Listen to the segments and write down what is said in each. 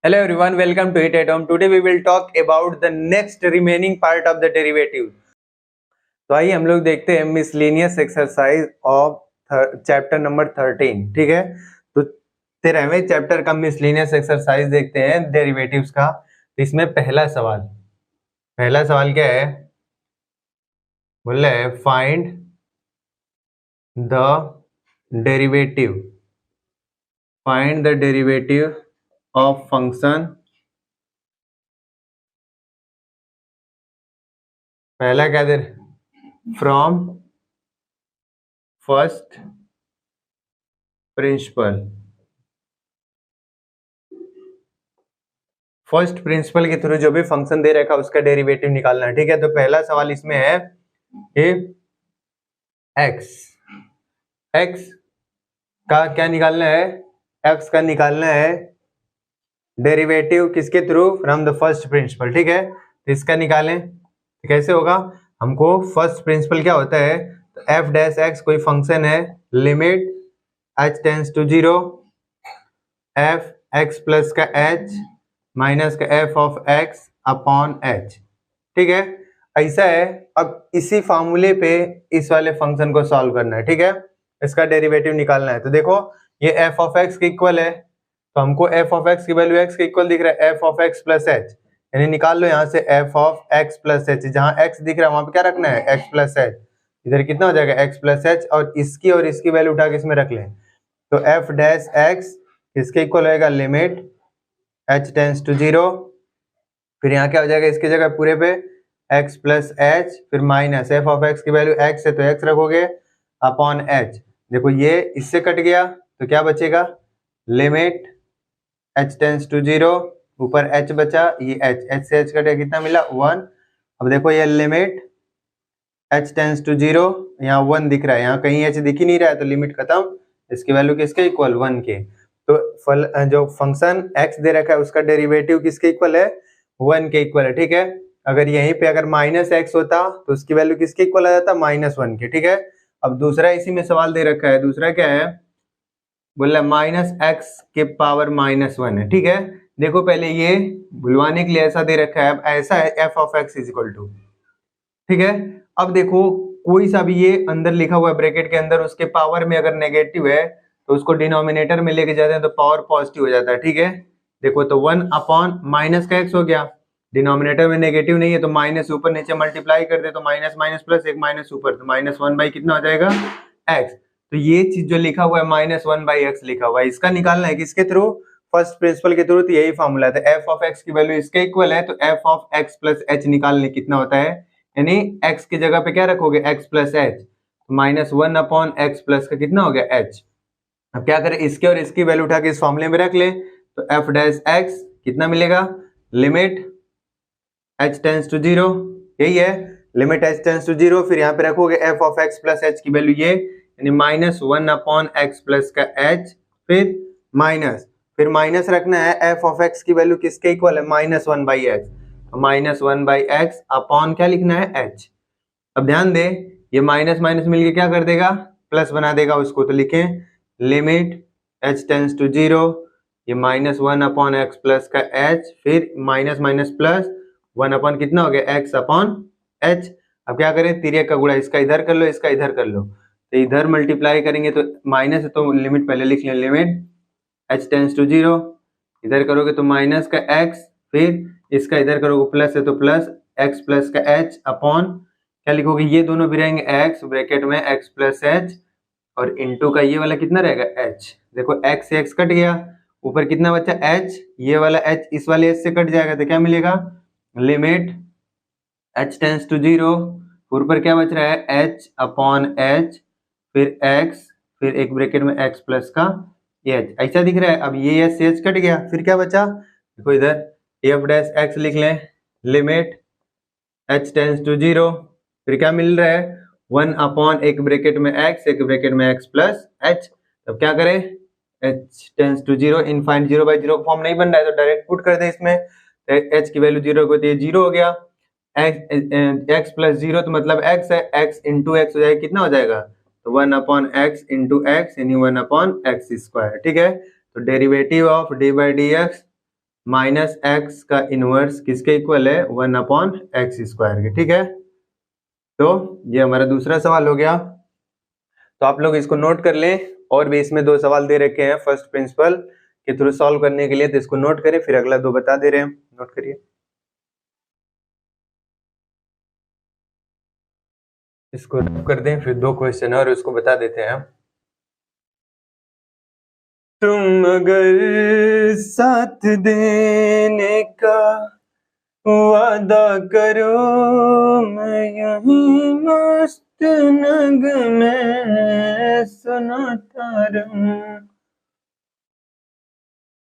Hello everyone, welcome to It at Home. Today we will talk about the next remaining part of the derivative. तो आइए हम लोग देखते हैं miscellaneous exercise of chapter number 13. ठीक है, तो 13वें चैप्टर का मिसलेनियस एक्सरसाइज देखते हैं डेरिवेटिव्स का. इसमें पहला सवाल क्या है? बोल रहे हैं find the derivative of function. पहला क्या दे from first principle. First principle के थ्रू जो भी फंक्शन दे रखा है उसका डेरिवेटिव निकालना है. ठीक है, तो पहला सवाल इसमें है कि x का क्या निकालना है? x का निकालना है डेरिवेटिव किसके through? From the first principle. ठीक है, तो इसका निकालें तो कैसे होगा? हमको फर्स्ट प्रिंसिपल क्या होता है, तो एफ डैश एक्स कोई फंक्शन है, limit h tends to 0 F X plus का h माइनस का F of X upon h. ठीक है, ऐसा है. अब इसी फार्मूले पे इस वाले फंक्शन को सॉल्व करना है. ठीक है, इसका डेरिवेटिव निकालना है. तो देखो ये एफ ऑफ एक्स के इक्वल है, तो हमको एफ ऑफ एक्स की वैल्यू एक्स के इक्वल दिख रहा है, F of x plus H. यानी निकाल लो यहाँ से F of x plus H. जहाँ एक्स दिख रहा है वहां पे क्या रखना है? X plus H. इधर कितना हो जाएगा? X plus H. और इसकी वैल्यू उठा के इसमें रख लें, तो एफ डैश एक्स इसके इक्वल होगा लिमिट एच टेंस टू 0. फिर यहाँ क्या हो जाएगा? इसकी जगह पूरे पे एक्स प्लस एच, फिर माइनस एफ ऑफ एक्स की वैल्यू एक्स है तो एक्स रखोगे अपॉन एच. देखो ये इससे कट गया तो क्या बचेगा? लिमिट h टेंस टू 0, ऊपर h बचा, ये h से h कटे कितना मिला? 1. अब देखो ये लिमिट h टेंस टू 0, यहाँ 1 दिख रहा है, यहाँ कहीं h दिख ही नहीं रहा है, तो लिमिट खत्म. इसकी वैल्यू किसके इक्वल? 1 के. तो जो फंक्शन x दे रखा है उसका डेरिवेटिव किसके इक्वल है? 1 के इक्वल है. ठीक है, अगर यहीं पे अगर माइनस एक्स होता तो उसकी वैल्यू किसके इक्वल आ जाता? -1 के. ठीक है, अब दूसरा इसी में सवाल दे रखा है. दूसरा क्या है? बोल रहा है माइनस एक्स के पावर -1 है. ठीक है, देखो पहले ये भुलवाने के लिए ऐसा दे रखा है, अब ऐसा है F of X is equal to. ठीक है, अब देखो कोई सा भी ये अंदर लिखा हुआ है ब्रैकेट के अंदर, उसके पावर में अगर नेगेटिव है तो उसको डिनोमिनेटर में लेके जाते हैं तो पावर पॉजिटिव हो जाता है. ठीक है, देखो तो 1 अपॉन माइनस का एक्स हो गया, डिनोमिनेटर में नेगेटिव नहीं है तो माइनस ऊपर नीचे मल्टीप्लाई कर दे तो माइनस माइनस प्लस एक माइनस ऊपर, तो -1 बाई कितना हो जाएगा? एक्स. तो ये चीज जो लिखा हुआ है -1 बाई एक्स लिखा हुआ है, इसका निकालना है किसके थ्रू? फर्स्ट प्रिंसिपल के थ्रू. तो यही फॉर्मूला है, एफ ऑफ एक्स की वैल्यू इसके इक्वल है, तो F of x plus H निकालने कितना होता है? यानी एक्स की जगह पे क्या रखोगे? एक्स प्लस एच, तो -1 अपॉन एक्स प्लस का कितना हो गया? एच. अब क्या करें? इसके और इसकी वैल्यू उठा के इस फॉर्मूले में रख ले, तो एफ डैश एक्स कितना मिलेगा? लिमिट h टेंस टू 0, यही है लिमिट h टेंस टू 0. फिर यहाँ पे रखोगे F of x plus H की वैल्यू ये, यानी -1 अपॉन एक्स प्लस का h, फिर माइनस रखना है एफ ऑफ एक्स की वैल्यू किसके इक्वल है? -1 बाई एक्स. तो -1 बाई एक्स अपॉन क्या लिखना है? h. अब ध्यान दे ये माइनस माइनस मिलके क्या कर देगा? प्लस बना देगा उसको. तो लिखें लिमिट h टेंस टू 0, ये -1 अपॉन एक्स प्लस का h, फिर माइनस माइनस प्लस 1 अपॉन कितना हो गया? x upon h. अब क्या करें? तिर्यक का गुणा, इसका इधर कर लो, इसका इधर कर लो, तो इधर मल्टीप्लाई करेंगे तो माइनस है तो लिमिट पहले लिख लें, लिमिट h टेंस टू 0, इधर करोगे तो माइनस का x, फिर इसका इधर करोगे प्लस है तो प्लस x प्लस का h अपॉन क्या लिखोगे? ये दोनों भी रहेंगे x ब्रैकेट में x प्लस h, और इंटू का ये वाला कितना रहेगा? h. देखो x से x कट गया, ऊपर कितना बचा? h. ये वाला h इस वाले h से कट जाएगा तो क्या मिलेगा? लिमिट h टेंस टू 0, ऊपर क्या बच रहा है? h अपॉन h, फिर x, फिर एक ब्रैकेट में x प्लस का h. ऐसा दिख रहा है. अब ये h से h कट गया, फिर क्या बचा? देखो इधर f डैश x लिख लें, लिमिट h टेंस टू 0, फिर क्या मिल रहा है? 1 अपॉन एक ब्रैकेट में x, एक ब्रैकेट में x प्लस h. तब क्या करें? h tends to 0, infinite 0 by 0 form नहीं बन रहा है तो डायरेक्ट पुट कर दे इसमें, h की वैल्यू 0 को, तो ये 0 हो गया. x प्लस 0 तो मतलब x है, x इंटू एक्स हो जाएगा, कितना हो जाएगा? तो 1 अपॉन एक्स इंटू एक्स, यानी 1 अपॉन एक्स स्क्वायर. ठीक है, तो derivative of D by D x minus x का इनवर्स किसके इक्वल है, 1/x² के। ठीक है, तो ये हमारा दूसरा सवाल हो गया। तो आप लोग इसको नोट कर लें, और भी इसमें 2 सवाल दे रखे हैं फर्स्ट प्रिंसिपल के थ्रू सॉल्व करने के लिए, तो इसको नोट करें, फिर अगला 2 बता दे रहे हैं, नोट करिए। इसको रब कर दें, फिर 2 क्वेश्चन और उसको बता देते हैं। तुम अगर साथ देने का वादा करो, मैं यही मस्त नगमे सुनाता रहूं,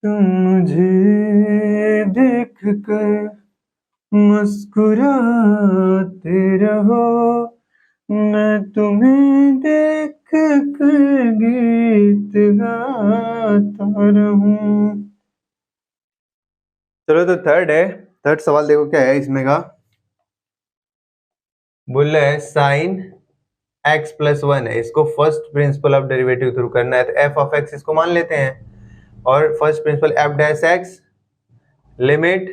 तुम मुझे देख कर मुस्कुराते रहो, मैं तुम्हें देख कर गीत गाता रहूं। चलो, तो थर्ड है, थर्ड सवाल देखो क्या है इसमें का। बोल रहे हैं साइन x+1 है, इसको first principle of derivative through करना है, तो f ऑफ x इसको मान लेते हैं, और first principle f dash x limit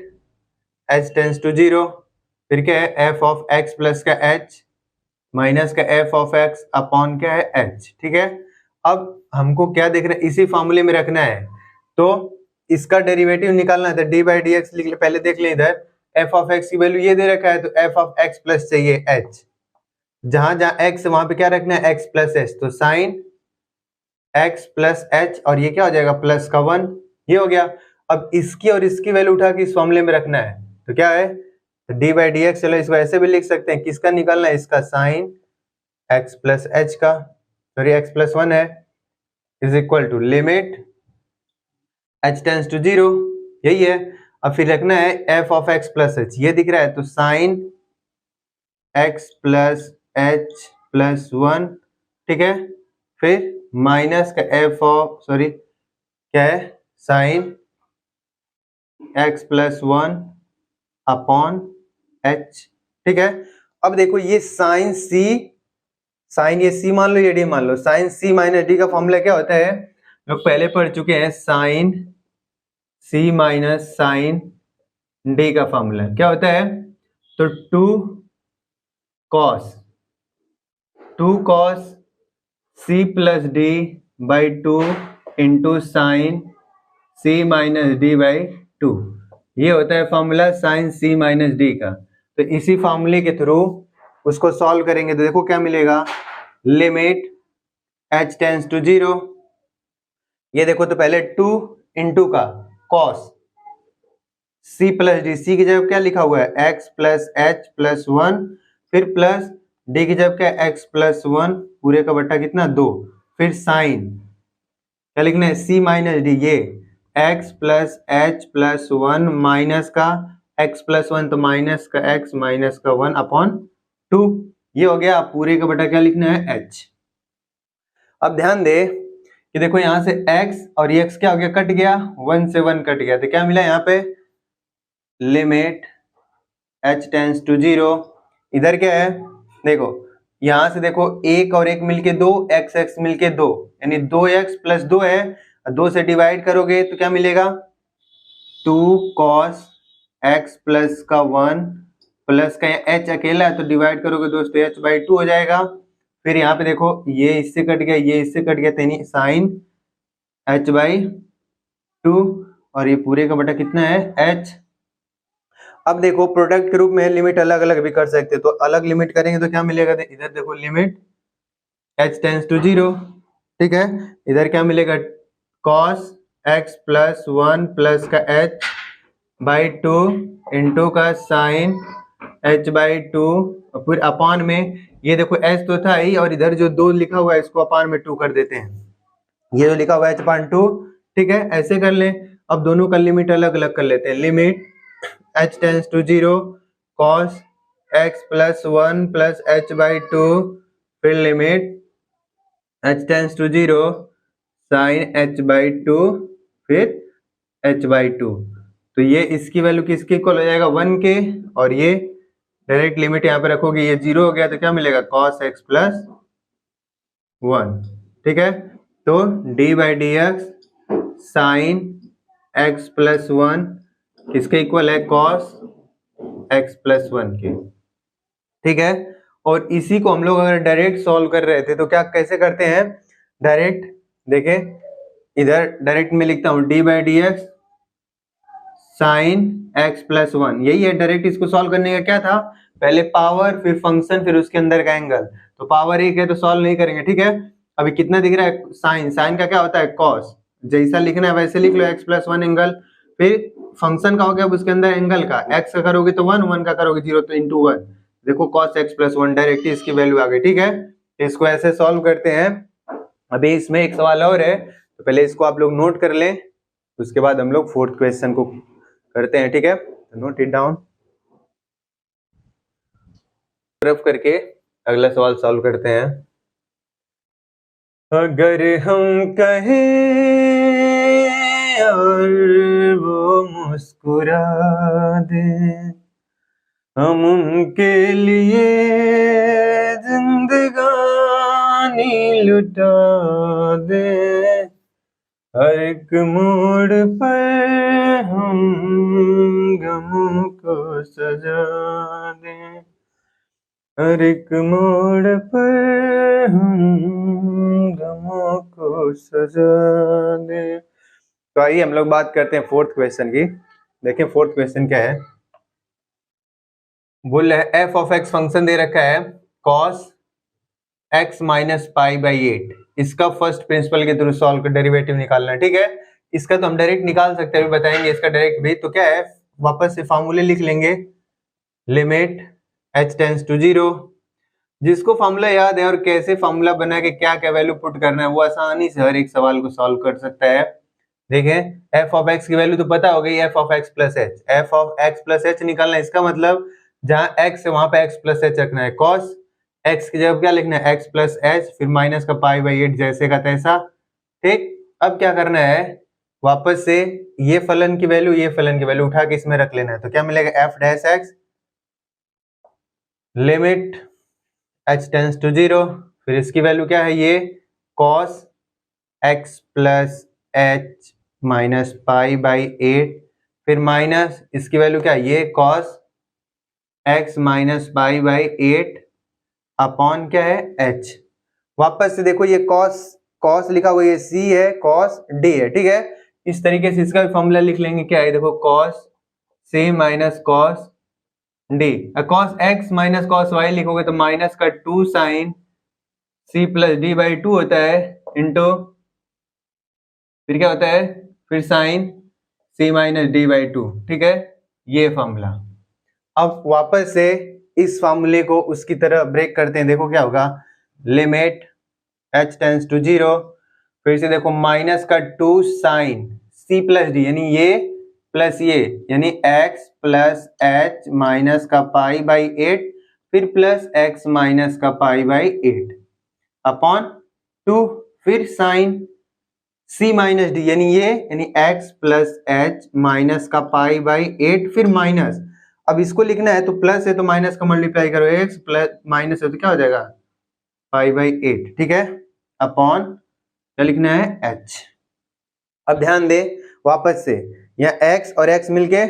h tends to 0, फिर क्या है f ऑफ x प्लस का h माइनस का f ऑफ x अपॉन क्या है h। ठीक है, अब हमको क्या देखना है, इसी फॉर्मूले में रखना है, तो इसका डेरिवेटिव निकालना है, तो डी बाई डी एक्स लिख ले, पहले देख लें इधर f ऑफ x की वैल्यू ये दे रखा है, तो f ऑफ x प्लस चाहिए h, जहां जहां x वहां पे क्या रखना है x प्लस h, तो साइन x प्लस h, और ये क्या हो जाएगा प्लस का 1, ये हो गया। अब इसकी और इसकी वैल्यू उठा के इस फॉर्मूले में रखना है, तो क्या है, तो डी बाई डी एक्स, चलो इसको ऐसे भी लिख सकते हैं, किसका निकालना है, इसका साइन x प्लस h का, सॉरी x+1 है, is equal to limit h tends to 0, यही है। अब फिर रखना है f of x plus h, ये दिख रहा है, तो sine x plus h plus 1, ठीक है, फिर माइनस का f ऑफ, सॉरी क्या है, sine x plus 1 upon h। ठीक है, अब देखो ये साइन c, साइन ये c मान लो, ये d मान लो, साइन c माइनस d का फॉर्मूला क्या होता है, लोग पहले पढ़ चुके हैं, sine c minus sine d का फॉर्मूला क्या होता है, तो 2 cos c plus d by 2 into sine c minus d by 2, ये होता है formula sign c minus d का। तो इसी फॉर्मूले के थ्रू उसको सॉल्व करेंगे, तो देखो क्या मिलेगा, लिमिट h टेंड्स टू 0, ये देखो तो पहले 2 इंटू का cos c प्लस डी, सी की जगह क्या लिखा हुआ है x प्लस h प्लस 1, फिर प्लस d की जगह क्या x प्लस 1 पूरे का बट्टा कितना 2, फिर साइन क्या लिखना है c माइनस डी, ये x plus h plus 1 minus का x प्लस 1, तो माइनस का x माइनस का 1 अपॉन 2, ये हो गया। पूरे का बटा क्या लिखना है h। अब ध्यान दे कि देखो यहां से x और ये x क्या हो गया, कट गया, 1 से 1 कट गया, तो क्या मिला यहाँ पे, लिमिट h टेंड्स टू 0, इधर क्या है, देखो यहां से देखो 1 और 1 मिलके 2, x मिलके 2, यानी 2x प्लस 2 है, 2 से डिवाइड करोगे तो क्या मिलेगा, 2 cos x प्लस का 1 प्लस का h अकेला है, तो डिवाइड करोगे दोस्तों h बाई 2 हो जाएगा। फिर यहाँ पे देखो ये इससे कट गया, ये इससे कट गया, यानी साइन h बाई 2, और ये पूरे का बटा कितना है h। अब देखो प्रोडक्ट के रूप में लिमिट अलग अलग भी कर सकते हैं, तो अलग लिमिट करेंगे तो क्या मिलेगा, इधर देखो लिमिट h टेंड्स टू 0, ठीक है, इधर क्या मिलेगा, cos x प्लस 1 प्लस का h बाई 2 इंटू का साइन h बाई 2, और फिर अपान में ये देखो h तो था ही, और इधर जो 2 लिखा हुआ है इसको अपान में 2 कर देते हैं, ये जो लिखा हुआ है h अपान 2, ठीक है, ऐसे कर ले। अब दोनों का लिमिट अलग अलग कर लेते हैं, limit h tends to 0 cos x plus 1 plus h by 2, फिर limit h tends to 0 sine h by 2, फिर h बाई 2, तो ये इसकी वैल्यू किसके इक्वल हो जाएगा 1 के, और ये डायरेक्ट लिमिट यहाँ पे रखोगे, ये 0 हो गया, तो क्या मिलेगा cos x प्लस 1, ठीक है, तो d by D x sine x plus 1 किसके इक्वल है, कॉस x प्लस 1 के, ठीक है। और इसी को हम लोग अगर डायरेक्ट सॉल्व कर रहे थे तो क्या कैसे करते हैं, डायरेक्ट देखें, इधर डायरेक्ट में लिखता हूं D by D x sign x plus 1, यही है डायरेक्ट। इसको सॉल्व करने का क्या था, पहले पावर फिर फंक्शन फिर उसके अंदर का एंगल, तो पावर एक है तो सॉल्व नहीं करेंगे, ठीक है। अभी कितना दिख रहा है, साइन, साइन का क्या होता है, कॉस, जैसा लिखना है वैसे लिख लो, एक्स प्लस 1 एंगल, फिर फंक्शन का हो गया अब उसके अंदर एंगल का, एक्स का करोगे तो 1, 1 का करोगे 0, तो इंटू 1, देखो cos x प्लस 1 डायरेक्ट इसकी वैल्यू आ गई, ठीक है। इसको ऐसे सॉल्व करते हैं। अभी इसमें एक सवाल और है, तो पहले इसको आप लोग नोट कर लें, उसके बाद हम लोग फोर्थ क्वेश्चन को करते हैं, ठीक है। नोट इट डाउन, तरफ करके अगला सवाल सॉल्व करते हैं। अगर हम कहें और वो मुस्कुरा दे, हम उनके लिए जिंदगानी लुटा दे, हर एक मोड़ पर हम गमों को सजा दे, हर एक मोड़ पर हम गमों को सजा दे। तो आइए हम लोग बात करते हैं फोर्थ क्वेश्चन की। देखिए फोर्थ क्वेश्चन क्या है, बोल रहे एफ ऑफ एक्स फंक्शन दे रखा है cos x minus pi by 8, इसका फर्स्ट प्रिंसिपल के थ्रू सॉल्व कर डेरिवेटिव निकालना है, ठीक है। इसका तो हम डायरेक्ट निकाल सकते हैं, अभी बताएंगे इसका डायरेक्ट भी। तो क्या है, वापस से फार्मूले लिख लेंगे, लिमिट h टेंस टू 0, जिसको फार्मूला याद है और कैसे फार्मूला बना के क्या क्या वैल्यू पुट करना है वो आसानी से हर एक सवाल को सॉल्व कर सकता है। देखें एफ ऑफ एक्स की वैल्यू तो पता हो गई, F of x plus H, F of x plus H निकालना है, इसका मतलब जहां एक्स है वहां पे एक्स प्लस एच रखना है, कॉस एक्स की जगह क्या लिखना है, एक्स प्लस एच, फिर माइनस का पाई बाई 8 जैसे का तैसा, ठीक। अब क्या करना है, वापस से ये फलन की वैल्यू ये फलन की वैल्यू उठा के इसमें रख लेना है, तो क्या मिलेगा, F dash X limit h tends to 0, फिर इसकी वैल्यू क्या है, ये cos x plus H minus pi by 8, फिर माइनस इसकी वैल्यू क्या है, ये cos x minus pi by 8 upon क्या है h। वापस से देखो ये cos लिखा हुआ, ये c है, cos d है, ठीक है। इस तरीके से इसका भी फॉर्मूला लिख लेंगे, क्या है देखो, cos c minus cos d, cos x minus cos y लिखोगे तो माइनस का 2 sine c plus d by 2 होता है, इंटू फिर क्या होता है, फिर sine c minus d by 2, ठीक है, ये फॉर्मूला। अब वापस से इस फॉर्मूले को उसकी तरह ब्रेक करते हैं, देखो क्या होगा, लिमिट h टेंस टू 0, फिर से देखो माइनस का 2 साइन c प्लस d, यानी ये प्लस ये, यानी x प्लस एच माइनस का पाई बाई 8, फिर प्लस x माइनस का पाई बाई 8 अपॉन 2, फिर साइन c माइनस डी, यानी ये, यानी x प्लस एच माइनस का पाई बाई 8, फिर माइनस, अब इसको लिखना है तो प्लस है तो माइनस का मल्टीप्लाई करो, x प्लस माइनस है तो क्या हो जाएगा, पाई बाई 8, ठीक है, अपॉन क्या लिखना है, h। अब ध्यान दे वापस से, यहाँ x और x मिलके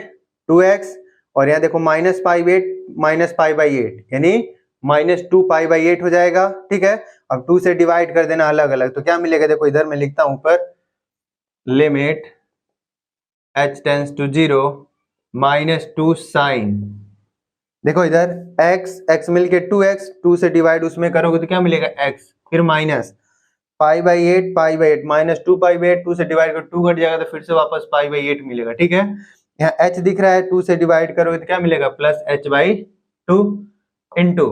2x, और यहाँ देखो माइनस पाई बाई 8 यानी माइनस 2 पाई बाई 8 हो जाएगा, ठीक है। अब 2 से डिवाइड कर देना अलग अलग, तो क्या मिलेगा, देखो इधर मैं लिखता हूं ऊपर, limit h tends to 0 minus 2 sine, देखो इधर x मिलके 2x, 2 से डिवाइड उसमें करोगे तो क्या मिलेगा, x, फिर minus pi by 8 minus 2 pi by 8, 2 से डिवाइड करो 2 कट जाएगा तो फिर से वापस पाई बाई 8 मिलेगा, ठीक है। यहाँ h दिख रहा है, 2 से डिवाइड करोगे तो क्या मिलेगा, प्लस h बाई 2 इंटू,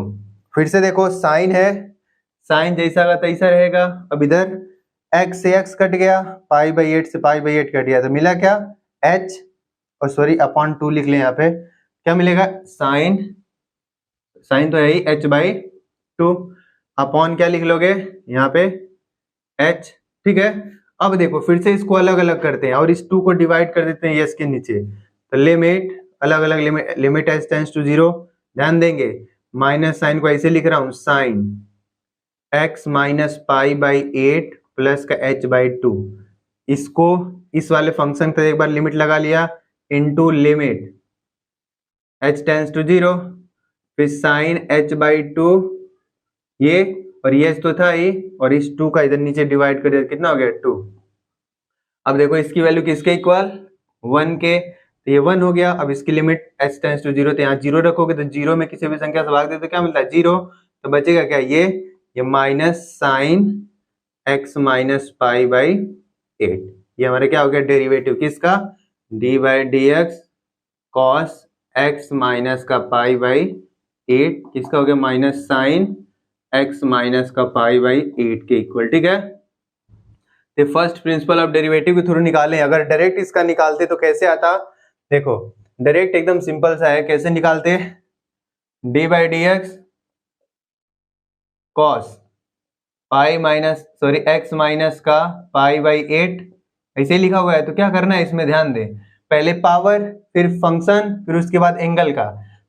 फिर से देखो साइन है, साइन जैसा का तैसा रहेगा। अब इधर x से x कट गया, पाई बाई 8 से पाई बाई 8 कट गया, तो मिला क्या, h, और सॉरी अपॉन 2 लिख लें यहाँ पे, क्या मिलेगा, साइन तो है ही h बाई 2 अपॉन क्या लिख लोगे यहाँ पे h, ठीक है। अब देखो फिर से इसको अलग अलग करते हैं और इस 2 को डिवाइड कर देते हैं यस के नीचे, तो लिमिट अलग अलग, लिमिट h टेंस टू 0, ध्यान देंगे माइनस साइन को ऐसे लिख रहा हूं, sine x minus pi by 8 plus का h बाई 2, इसको इस वाले फंक्शन पर एक बार लिमिट लगा लिया, into limit h tends to 0, फिर साइन h/2 ये, और ये तो था ही, और इस 2 का इधर नीचे डिवाइड कर दिया, कितना हो गया 2। अब देखो इसकी वैल्यू किसके इक्वल 1 के, तो ये 1 हो गया। अब इसकी लिमिट h टेंस टू 0, तो यहाँ 0 रखोगे तो 0 में किसी भी संख्या से भाग दे तो क्या मिलता है 0, तो बचेगा क्या ये minus sine x minus pi by 8। ये हमारा क्या हो गया डेरिवेटिव किसका, D by D X cos x minus का पाई बाई 8 किसका हो गया माइनस साइन x माइनस का पाई बाई 8 के इक्वल। ठीक है, तो फर्स्ट प्रिंसिपल ऑफ डेरिवेटिव के थ्रू निकालें। अगर डायरेक्ट इसका निकालते तो कैसे आता, देखो डायरेक्ट एकदम सिंपल सा है, कैसे निकालते, D by D X cos pi minus x minus का पाई बाई 8 ऐसे लिखा हुआ है। तो क्या करना है इसमें ध्यान दे, पहले पावर फिर फंक्शन फिर उसके बाद एंगल का।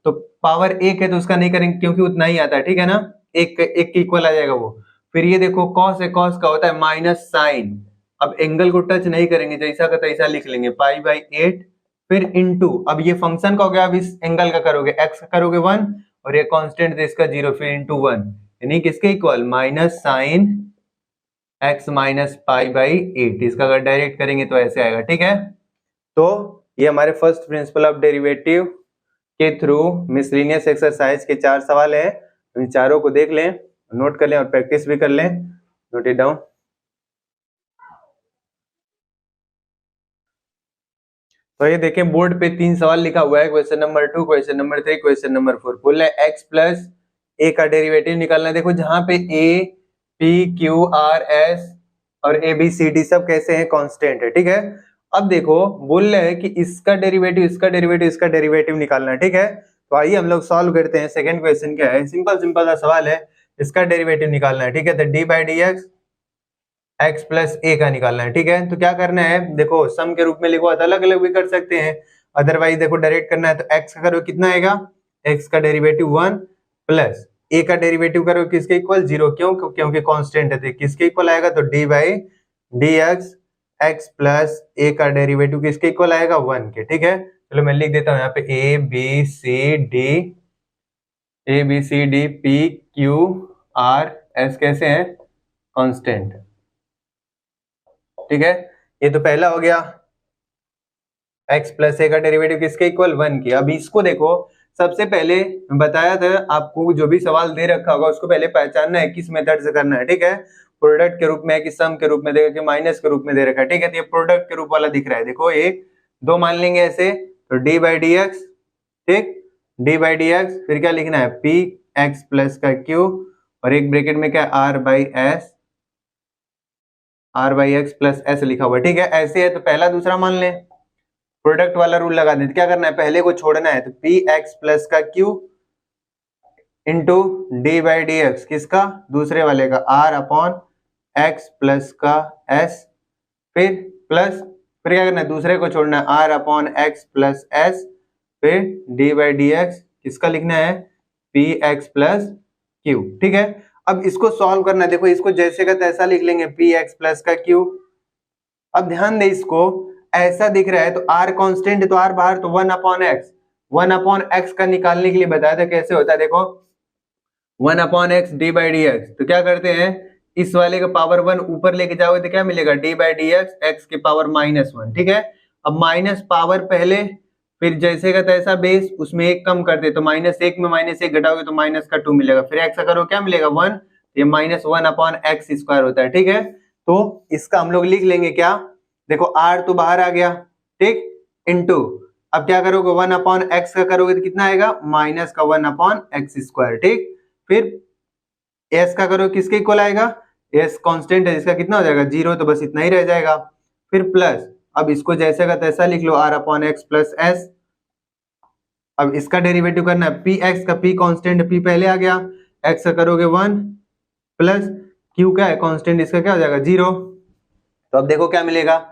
तो पावर 1 है तो उसका नहीं करेंगे क्योंकि उतना ही आता है, ठीक है ना, एक के इक्वल आ जाएगा वो। फिर ये देखो कॉस है, कॉस का होता है माइनस साइन, अब एंगल को टच नहीं करेंगे, जैसा का तैसा लिख लेंगे पाई बाई 8 फिर इनटू, अब ये फंक्शन का हो गया, अब इस एंगल का करोगे x का करोगे 1 और ये कांस्टेंट है इसका 0 फिर इनटू 1, यानी किसके equal minus sine x minus pi by 8। इसका अगर डायरेक्ट करेंगे तो ऐसे आएगा। ठीक है, तो ये हमारे फर्स्ट प्रिंसिपल ऑफ डेरिवेटिव के थ्रू मिसलिनियस एक्सरसाइज के 4 सवाल हैं। इन चारों को देख लें, नोट कर लें और प्रैक्टिस भी कर लें, नोट इट डाउन। तो ये देखें बोर्ड पे 3 सवाल लिखा हुआ है, question number 2, question number 3, question number 4। बोल रहा है x प्लस a का डेरिवेटिव निकालना है। देखो जहां पे a, p, q, r, s और a, b, c, d सब कैसे हैं कांस्टेंट है। ठीक है, अब देखो बोल रहे हैं कि इसका डेरिवेटिव इसका डेरिवेटिव इसका डेरिवेटिव निकालना है। ठीक है, तो आइए हम लोग सॉल्व करते हैं। सेकंड क्वेश्चन क्या है, सिंपल सिंपल सा सवाल है, इसका डेरिवेटिव निकालना है। ठीक है, तो D by D x x plus a का निकालना है। ठीक है, तो क्या करना है, देखो सम के रूप में लिखो, अलग अलग भी कर सकते हैं, अदरवाइज देखो डायरेक्ट करना है तो x का करो कितना आएगा, x का डेरिवेटिव 1 प्लस a का डेरिवेटिव करो किसके इक्वल 0, क्यों, क्योंकि कांस्टेंट है, तो किसके इक्वल आएगा, तो d by D x x plus a का डेरिवेटिव किसके इक्वल आएगा 1 के। ठीक है, चलो मैं लिख देता हूँ यहाँ पे a b c d p q r s कैसे हैं कांस्टेंट। ठीक है, ये तो पहला हो गया, x प्लस ए का डेरिवेटिव किसके इक्वल 1 की। अब इसको देखो, सबसे पहले बताया था आपको, जो भी सवाल दे रखा होगा उसको पहले पहचानना है किस मेथड से करना है। ठीक है, प्रोडक्ट के रूप में है कि सम के रूप में देगा कि माइनस के रूप में दे रखा है। ठीक है, तो ये प्रोडक्ट के रूप वाला दिख रहा है, देखो 1 2 मान लेंगे ऐसे, तो डी बाई डी एक्स, ठीक, डी बाई डी एक्स, फिर क्या लिखना है पी एक्स प्लस का क्यू, और एक ब्रैकेट में क्या R by X plus S लिखा हुआ। ठीक है, ऐसे है तो पहला दूसरा मान ले, प्रोडक्ट वाला रूल लगा देते। क्या करना है, पहले को छोड़ना है, तो पी एक्स प्लस का Q into D by D X किसका, दूसरे वाले का, आर अपॉन एक्स प्लस का एस, फिर प्लस, फिर क्या करना है, दूसरे को छोड़ना है, R upon X plus S, फिर डी बाई डी एक्स किसका लिखना है, पी एक्स प्लस क्यू। ठीक है, अब इसको सॉल्व करना है, देखो इसको जैसे का तैसा लिख लेंगे, पी एक्स प्लस का क्यू। अब ध्यान दे, इसको ऐसा दिख रहा है तो r कांस्टेंट है तो r बाहर, तो 1 अपॉन x का निकालने के लिए बताया था कैसे होता है, देखो 1 upon x D by D x, तो क्या करते हैं, इस वाले का पावर 1 ऊपर लेके जाओगे तो क्या मिलेगा, D by D x x के पावर -1। ठीक है, अब माइनस पावर पहले, फिर जैसे का तैसा बेस, उसमें एक कम कर दे, तो -1 में -1 घटाओगे तो माइनस का 2 मिलेगा, फिर x का करो क्या मिलेगा 1, ये -1 अपॉन एक्स स्क्वायर होता है। ठीक है, तो इसका हम लोग लिख लेंगे क्या, देखो r तो बाहर आ गया, ठीक, इनटू, अब क्या करोगे 1 अपॉन एक्स का करोगे तो कितना आएगा, माइनस का 1 अपॉन एक्स स्क्वायर। ठीक, फिर s का करो किसके इक्वल आएगा, s कांस्टेंट है जिसका कितना हो जाएगा 0, तो बस इतना ही रह जाएगा, फिर प्लस, अब इसको जैसे का तैसा लिख लो, r upon X plus S. अब इसका डेरिवेटिव करना है, पी एक्स का, पी कांस्टेंट, पी पहले आ गया, x का करोगे 1 प्लस q क्या है कांस्टेंट, इसका क्या हो जाएगा 0। तो अब देखो क्या मिलेगा,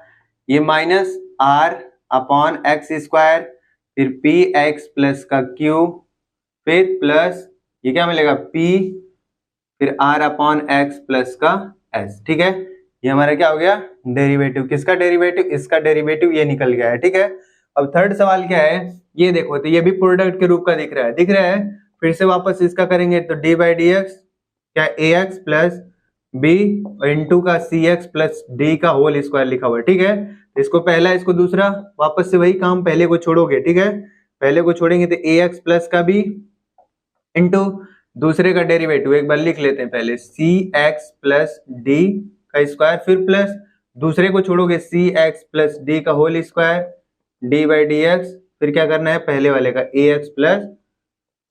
ये minus r upon x square, फिर पी एक्स प्लस का q, फिर प्लस ये क्या मिलेगा p, फिर r अपॉन एक्स प्लस का s। ठीक है, ये हमारा क्या हो गया डेरिवेटिव, किसका डेरिवेटिव, इसका डेरिवेटिव ये निकल गया है। ठीक है, अब थर्ड सवाल क्या है, ये देखो, तो ये भी प्रोडक्ट के रूप का दिख रहा है, फिर से वापस इसका करेंगे तो डी बाई डी एक्स क्या ए एक्स प्लस बी और इंटू का सी एक्स प्लस डी का होल स्क्वायर लिखा हुआ है, ठीक है। इसको पहला इसको दूसरा, वापस से वही काम, पहले को छोड़ोगे, ठीक है, पहले को छोड़ेंगे तो ए एक्स प्लस का बी इंटू दूसरे का डेरिवेटिव एक बार लिख लेते हैं पहले, सी एक्स प्लस डी का स्क्वायर, फिर प्लस दूसरे को छोड़ोगे सी एक्स प्लस डी का whole square D by D x, फिर क्या करना है पहले वाले का ए एक्स प्लस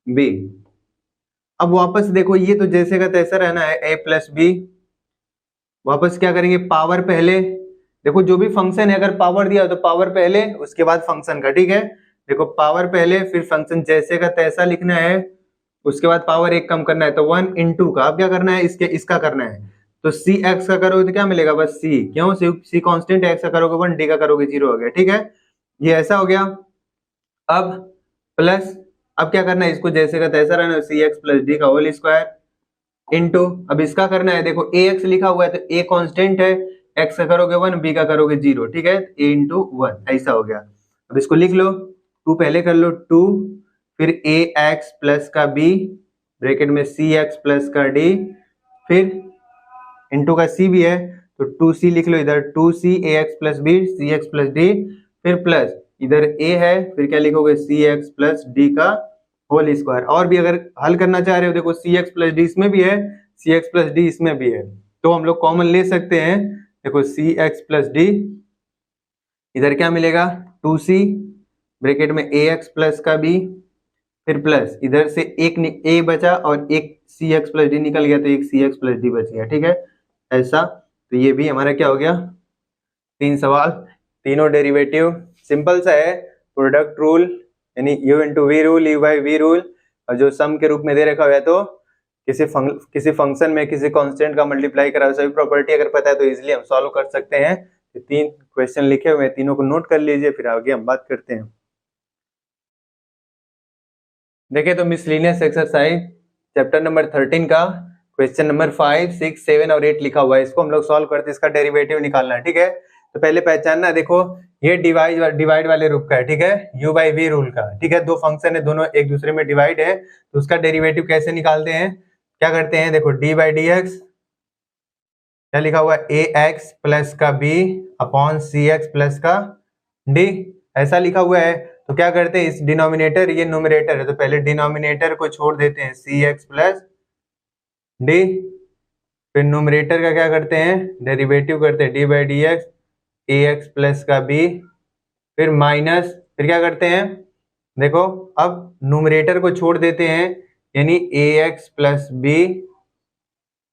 बी। अब वापस देखो ये तो जैसे का तैसा रहना है, ए प्लस बी, वापस क्या करेंगे पावर पहले, देखो जो भी फंक्शन है अगर पावर दिया तो पावर पहले उसके बाद फंक्शन का, ठीक है। देखो पावर पहले फिर फंक्शन जैसे का तैसा लिखना है, उसके बाद पावर एक कम करना है तो 1 इंटू का, अब क्या करना है इसका करना है, तो सी एक्स का करोगे तो क्या मिलेगा बस सी, क्यों सी कांस्टेंट, एक्स का करोगे 1, डी का करोगे 0 हो गया, ठीक है, ये ऐसा हो गया। अब प्लस, अब क्या करना है इसको जैसे का तैसा रहना है, सी एक्स प्लस डी का होल स्क्वायर इंटू, अब इसका करना है, देखो ए एक्स लिखा हुआ है तो ए कांस्टेंट है, एक्स का करोगे 1, बी का करोगे 0, ठीक है, ए इंटू 1 ऐसा हो गया। अब इसको लिख लो, 2 पहले कर लो 2, फिर ए एक्स प्लस का बी ब्रैकेट में सी एक्स प्लस का डी, फिर इंटू का सी भी है तो 2c लिख लो इधर, 2c a x plus b c x plus d, फिर प्लस इधर a है, फिर क्या लिखोगे सी एक्स प्लस डी का होल स्क्वायर। और भी अगर हल करना चाह रहे हो, देखो सी एक्स प्लस डी इसमें भी है, सी एक्स प्लस डी इसमें भी है, तो हम लोग कॉमन ले सकते हैं, देखो सी एक्स प्लस डी, इधर क्या मिलेगा 2c ब्रैकेट में ए एक्स प्लस का बी, फिर प्लस इधर से एक a बचा और एक सी एक्स प्लस डी निकल गया तो एक सी एक्स प्लस डी बच गया, ठीक है ऐसा। तो ये भी हमारा क्या हो गया, 3 सवाल, तीनों डेरिवेटिव सिंपल सा है, प्रोडक्ट रूल यानी u into V rule, u by V rule, और जो सम के रूप में दे रखा हुआ है तो किसी फंक्शन में किसी कांस्टेंट का मल्टीप्लाई करा, सभी प्रॉपर्टी अगर पता है तो इजीली हम सॉल्व कर सकते हैं। तो 3 क्वेश्चन लिखे हुए हैं, तीनों को नोट कर लीजिए, फिर आगे हम बात करते हैं। देखिए तो मिसलिनियस एक्सरसाइज चैप्टर नंबर 13 का क्वेश्चन नंबर 5, 6, 7 और 8 लिखा हुआ है, इसको हम लोग सॉल्व करते हैं, इसका डेरिवेटिव निकालना है, ठीक है। तो पहले पहचानना, देखो ये डिवाइड वाले रूप का है, ठीक है, u बाई वी रूल का, ठीक है, दो फंक्शन है दोनों एक दूसरे में डिवाइड है, तो उसका डेरिवेटिव कैसे निकालते हैं, क्या करते हैं, देखो डी बाई डी एक्स, क्या लिखा हुआ है ए एक्स प्लस का बी अपॉन सी एक्स प्लस का डी, ऐसा लिखा हुआ है। तो क्या करते हैं, इस डिनोमिनेटर, ये न्यूमरेटर है, तो पहले डिनोमिनेटर को छोड़ देते हैं सी एक्स प्लस डी, फिर न्यूमरेटर का क्या करते हैं डेरिवेटिव करते हैं D by D x a x plus का बी, फिर माइनस, फिर क्या करते हैं, देखो अब न्यूमरेटर को छोड़ देते हैं यानी a x plus B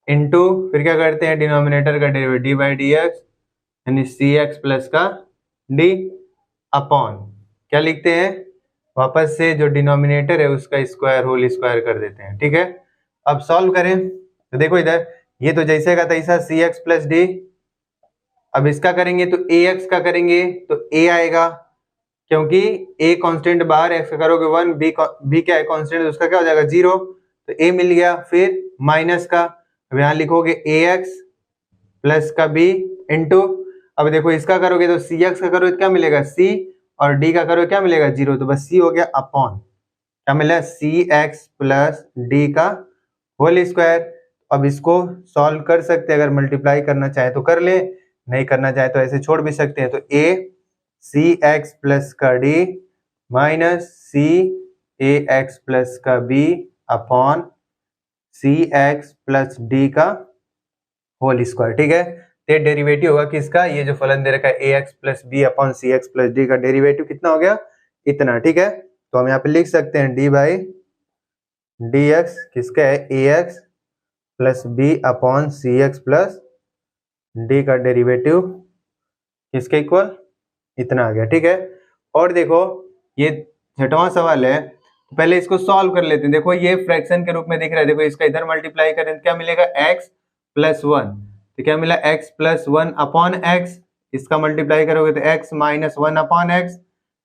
into, फिर क्या करते हैं डिनोमिनेटर का derivative D by D x यानी सी एक्स प्लस का डी अपॉन, क्या लिखते हैं वापस से जो डिनोमिनेटर है उसका स्क्वायर होल स्क्वायर कर देते हैं, ठीक है। अब सॉल्व करें तो देखो इधर ये तो जैसे का तैसा सी एक्स प्लस डी, अब इसका करेंगे तो ए एक्स का करेंगे तो ए आएगा, क्योंकि ए कांस्टेंट बाहर, एक्स का करोगे 1, बी क्या है कांस्टेंट, उसका क्या हो जाएगा 0, तो ए मिल गया, फिर माइनस का, अब यहाँ लिखोगे ए एक्स प्लस का बी इंटू, अब देखो इसका करोगे तो सी एक्स का करोगे तो क्या मिलेगा सी, और डी का करोगे क्या मिलेगा 0, तो बस सी हो गया अपॉन, क्या मिला सी एक्स प्लस डी का होल स्क्वायर। अब इसको सॉल्व कर सकते हैं, अगर मल्टीप्लाई करना चाहे तो कर ले, नहीं करना चाहे तो ऐसे छोड़ भी सकते हैं, तो ए सी एक्स प्लस का डी माइनस सी ए एक्स प्लस का बी अपॉन सी एक्स प्लस डी का होल स्क्वायर, ठीक है। ये डेरिवेटिव होगा किसका, ये जो फलन दे रखा है ए एक्स प्लस बी अपॉन सी एक्स प्लस डी का डेरिवेटिव कितना हो गया इतना, ठीक है। तो हम यहाँ पे लिख सकते हैं डी बाई डी एक्स किसका है ए एक्स प्लस बी अपॉन सी एक्स प्लस डी का डेरिवेटिव किसके इक्वल इतना आ गया, ठीक है। और देखो ये 6वां सवाल है, तो पहले इसको सॉल्व कर लेते हैं। देखो ये फ्रैक्शन के रूप में दिख रहा है, देखो इसका इधर मल्टीप्लाई करें तो क्या मिलेगा x प्लस 1, तो क्या मिला x प्लस 1 अपॉन x, इसका मल्टीप्लाई करोगे तो x माइनस 1 अपॉन x,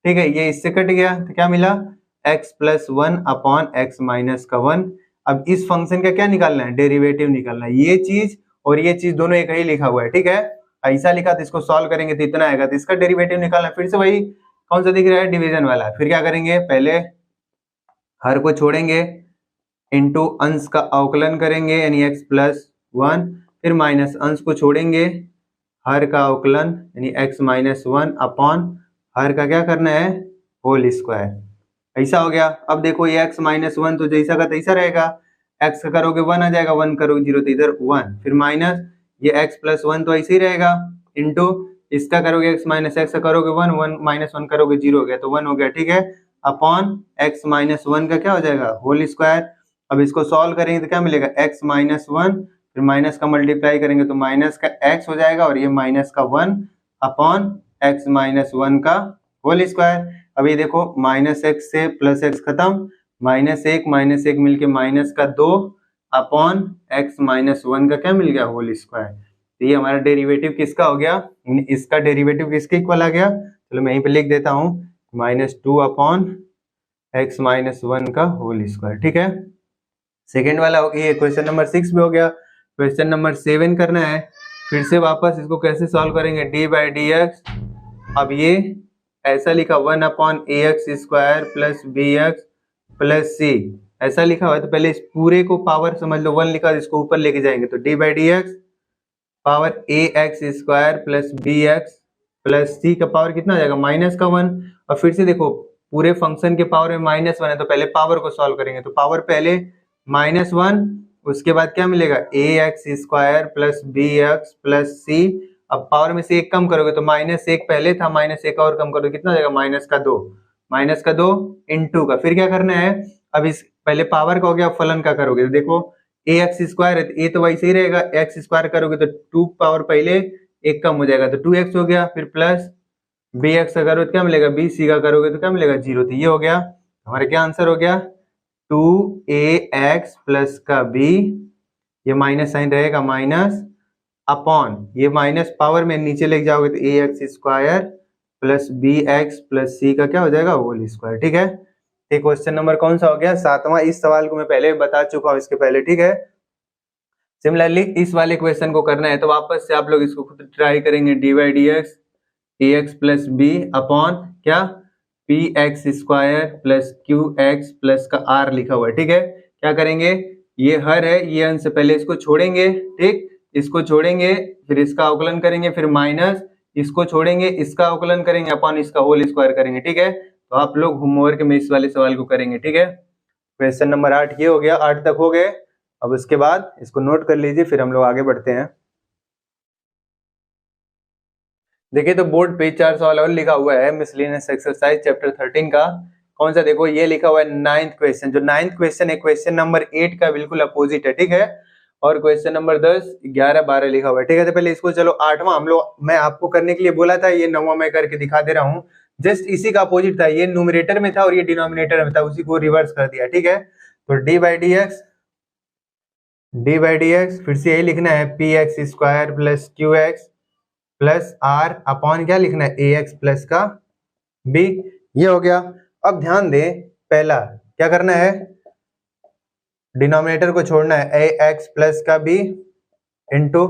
ठीक है, ये इससे कट गया तो क्या मिला x plus 1 upon x minus का 1। अब इस फंक्शन का क्या निकालना है डेरिवेटिव निकालना है, ये चीज और ये चीज दोनों एक ही लिखा हुआ है, ठीक है, ऐसा लिखा तो इसको सॉल्व करेंगे तो इतना आएगा, तो इसका डेरिवेटिव निकालना है, फिर से वही कौन सा दिख रहा है, डिवीजन वाला। फिर क्या करेंगे, पहले हर को छोड़ेंगे, इनटू अंश का अवकलन करेंगे यानी x प्लस 1, फिर माइनस अंश को छोड़ेंगे, हर का अवकलन यानी x माइनस 1 अपॉन हर का क्या करना है, होल स्क्वायर। ऐसा हो गया। अब देखो ये x माइनस 1 तो जैसा का तैसा रहेगा, x का करोगे 1 आ जाएगा, 1 करोगे 0 तो इधर 1, फिर माइनस ये x प्लस 1 तो ऐसे ही रहेगा, इंटू इसका करोगे x माइनस x का करोगे 1, 1 माइनस 1 करोगे 0 हो गया तो 1 हो गया, ठीक है, अपॉन x माइनस 1 का क्या हो जाएगा, होल स्क्वायर। अब इसको सॉल्व करेंगे तो क्या मिलेगा, x माइनस 1, फिर माइनस का मल्टीप्लाई करेंगे तो माइनस का x हो जाएगा, और ये माइनस का 1 अपॉन x माइनस 1 का होल स्क्वायर। अभी देखो माइनस x से प्लस x खत्म, माइनस 1 मिलके माइनस का 2 अपॉन x माइनस 1 का क्या मिल गया, होल स्क्वायर। तो ये हमारा डेरिवेटिव किसका हो गया, इसका डेरिवेटिव किसके इक्वल आ गया, चलो मैं यहीं पे लिख देता हूँ, -2 अपॉन x माइनस 1 का होल स्क्वायर, ठीक है। सेकेंड वाला हो गया, क्वेश्चन नंबर 6 में हो गया। क्वेश्चन नंबर 7 करना है, फिर से वापस इसको कैसे सॉल्व करेंगे, डी बाई डी एक्स। अब ये ऐसा लिखा 1 upon a x square plus b x plus c, ऐसा लिखा हुआ है, तो पहले इस पूरे को पावर समझ लो, 1 लिखा, इसको ऊपर लेके जाएंगे तो D by D x power a x square plus b x plus c का पावर कितना आ जाएगा, माइनस का 1। और फिर से देखो पूरे फंक्शन के पावर में -1 है, तो पहले पावर को सॉल्व करेंगे, तो पावर पहले -1, उसके बाद क्या मिलेगा, a x square plus b x plus c. अब पावर में से एक कम करोगे तो -1 पहले था, -1 और कम करोगे कितना हो जाएगा, माइनस का 2 इंटू का, फिर क्या करना है, अब इस पहले पावर का हो गया, फलन का करोगे तो देखो ए एक्स स्क्वायर है, ए तो वैसे ही रहेगा, एक्स स्क्वायर करोगे तो 2 पावर पहले एक कम हो जाएगा तो 2x हो गया, फिर प्लस बी एक्स का करोगे तो क्या मिलेगा, बी सी का करोगे तो क्या मिलेगा, 0। तो ये हो गया हमारा क्या आंसर हो गया, 2ax प्लस का b, ये माइनस साइन रहेगा, माइनस अपॉन ये माइनस पावर में नीचे लेके जाओगे तो ए x square plus b x plus c का क्या हो जाएगा, होल स्क्वायर, ठीक है। ये क्वेश्चन नंबर कौन सा हो गया, 7वां। इस सवाल को मैं पहले बता चुका हूं इसके पहले, ठीक है। सिमिलरली इस वाले क्वेश्चन को करना है तो वापस से आप लोग इसको खुद ट्राई करेंगे, d by D x a x plus b upon क्या, p x square plus Q x plus का आर लिखा हुआ है, ठीक है। क्या करेंगे, ये हर है, ये अंश से पहले इसको छोड़ेंगे, ठीक, इसको छोड़ेंगे, फिर इसका अवकलन करेंगे, फिर माइनस इसको छोड़ेंगे, इसका अवकलन करेंगे अपॉन इसका होल स्क्वायर करेंगे, ठीक है। तो आप लोग होमवर्क में इस वाले सवाल को करेंगे, ठीक है। क्वेश्चन नंबर 8 ये हो गया, 8 तक हो गए। अब उसके बाद इसको नोट कर लीजिए, फिर हम लोग आगे बढ़ते हैं। देखिए तो बोर्ड पे 4 सवाल और लिखा हुआ है, मिसलेनियस एक्सरसाइज चैप्टर 13 का। कौन सा, देखो ये लिखा हुआ है 9th क्वेश्चन। जो 9th क्वेश्चन है क्वेश्चन नंबर 8 का बिल्कुल अपोजिट है, ठीक है। और क्वेश्चन नंबर 10, 11, 12 लिखा हुआ है, ठीक है। तो पहले इसको चलो 8वां हम लोग, मैं आपको करने के लिए बोला था, ये 9वां मैं करके दिखा दे रहा हूँ। जस्ट इसी का अपोजिट था, ये न्यूमरेटर में था और ये डिनोमिनेटर में था, उसी को रिवर्स कर दिया, ठीक है। तो डी बाई डी एक्स फिर से यही लिखना है, P x square plus Q x plus R upon क्या लिखना है, ए एक्स प्लस का बी, ये हो गया। अब ध्यान दे, पहला क्या करना है, डिनोमिनेटर को छोड़ना है, ए एक्स प्लस का बी इंटू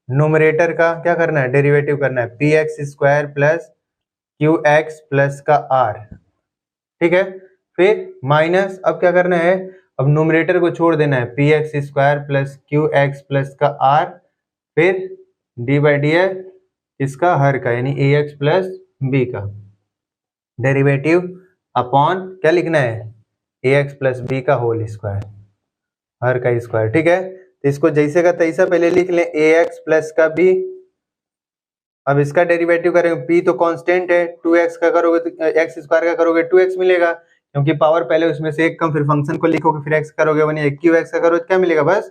न्यूमरेटर का क्या करना है, डेरिवेटिव करना है, P x square plus Q x plus का आर, ठीक है। फिर माइनस, अब क्या करना है, अब न्यूमरेटर को छोड़ देना है, P x square plus Q x plus का आर, फिर डी बाई डी एक्स इसका हर का यानी ए एक्स प्लस बी का डेरिवेटिव अपॉन क्या लिखना है, ए एक्स प्लस बी का होल स्क्वायर, हर का स्क्वायर, ठीक है। तो इसको जैसे का तैसा पहले लिख लें, ए एक्स प्लस का बी। अब इसका डेरिवेटिव करेंगे, पी तो कांस्टेंट है, 2x का करोगे तो एक्स स्क्वायर का करोगे 2x मिलेगा, क्योंकि पावर पहले उसमें से एक कम, फिर फंक्शन को लिखोगे, फिर x करोगे 1, क्यू एक्स का करोगे तो क्या मिलेगा, बस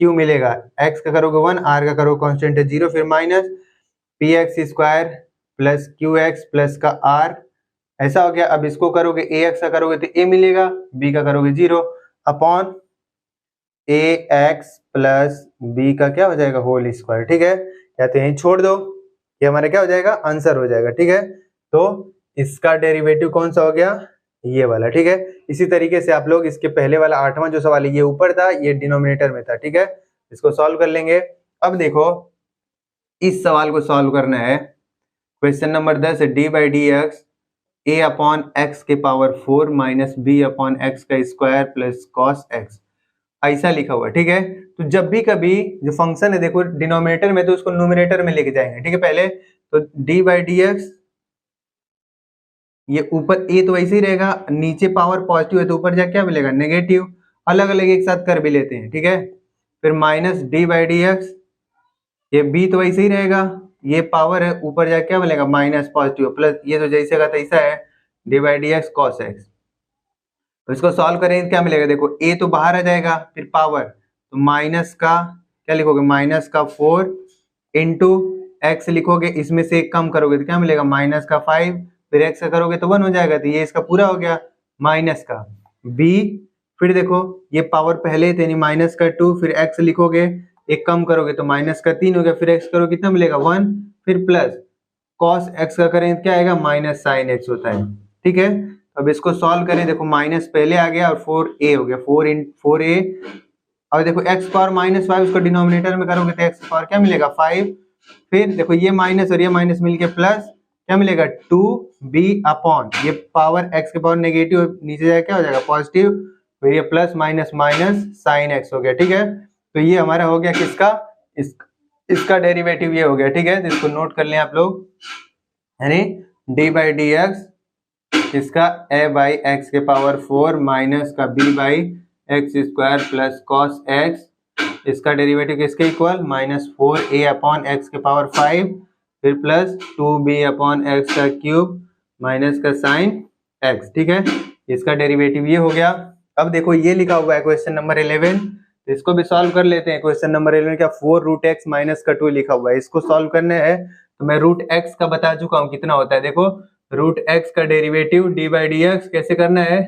q मिलेगा, x का करोगे 1, r का करोगे कांस्टेंट है 0, फिर minus P x square plus Q x plus का आर, ऐसा हो गया। अब इसको करोगे, ए एक्स का करोगे तो a मिलेगा, b का करोगे 0 upon a x plus B का क्या हो जाएगा, होल स्क्वायर, ठीक है। या तो यहीं छोड़ दो, ये हमारा क्या हो जाएगा, आंसर हो जाएगा, ठीक है। तो इसका डेरिवेटिव कौन सा हो गया, ये वाला, ठीक है। इसी तरीके से आप लोग इसके पहले वाला 8वां जो सवाल है, ये ऊपर था, ये डिनोमिनेटर में था, ठीक है। इसको सॉल्व कर लेंगे। अब देखो इस सवाल को सॉल्व करना है, क्वेश्चन नंबर 10 है, d by D x a upon x के power 4 minus b upon x का स्क्वायर प्लस कॉस एक्स, ऐसा लिखा हुआ है, ठीक है। तो जब भी कभी जो फंक्शन है देखो डिनोमिनेटर में, तो उसको न्यूमरेटर में लेके जाएंगे, ठीक है। पहले तो डी बाई डी एक्स, ये ऊपर ए तो वैसे ही रहेगा, नीचे पावर पॉजिटिव है तो ऊपर जाके क्या मिलेगा नेगेटिव, अलग अलग एक साथ कर भी लेते हैं, ठीक है। फिर minus D by D x, ये बी तो वैसे ही रहेगा, ये पावर है ऊपर जाके क्या मिलेगा माइनस पॉजिटिव, प्लस ये तो जैसे का तैसा है d by D X cos x. तो इसको सॉल्व करेंगे क्या मिलेगा, देखो ए तो बाहर आ जाएगा, फिर पावर तो माइनस का क्या लिखोगे माइनस का 4 इंटू एक्स लिखोगे, इसमें से एक कम करोगे तो क्या मिलेगा माइनस का 5, फिर एक्स का करोगे तो 1 हो जाएगा, तो ये इसका पूरा हो गया माइनस का बी। फिर देखो ये पावर पहले थे यानी माइनस का 2, फिर एक्स लिखोगे, एक कम करोगे तो माइनस का 3 हो गया, फिर एक्स करोगे कितना मिलेगा 1, फिर प्लस कॉस एक्स का करेंगे क्या आएगा माइनस साइन एक्स होता है, ठीक है। अब इसको सॉल्व करें, देखो माइनस पहले आ गया और 4a हो गया, 4a। अब देखो एक्स पावर माइनस 5 उसको डिनोमिनेटर में करोगे तो एक्स पावर क्या मिलेगा 5, फिर देखो ये माइनस और ये माइनस मिलके प्लस क्या मिलेगा 2b अपॉन ये पावर एक्स के पावर नेगेटिव नीचे जाएगा क्या हो जाएगा पॉजिटिव, फिर ये plus minus minus sine x हो गया, ठीक है। तो ये हमारा हो गया किसका, इसका डेरिवेटिव ये हो गया, ठीक है। तो इसको नोट कर लें आप लोग, यानी डी बाई डी एक्स इसका a बाई एक्स के पावर 4 माइनस का b by x square plus cos x, इसका डेरिवेटिव किसके equal minus 4a upon x के पावर 5, फिर प्लस 2b अपॉन एक्स का क्यूब माइनस का साइन एक्स, ठीक है। इसका डेरिवेटिव ये हो गया। अब देखो ये लिखा हुआ है क्वेश्चन नंबर 11, तो इसको भी सॉल्व कर लेते हैं। क्वेश्चन नंबर 11 क्या 4 रूट एक्स माइनस का 2 लिखा हुआ है, इसको सॉल्व करना है। तो मैं रूट एक्स का बता चुका हूँ कितना होता है, देखो रूट एक्स का derivative D by D x कैसे करना है,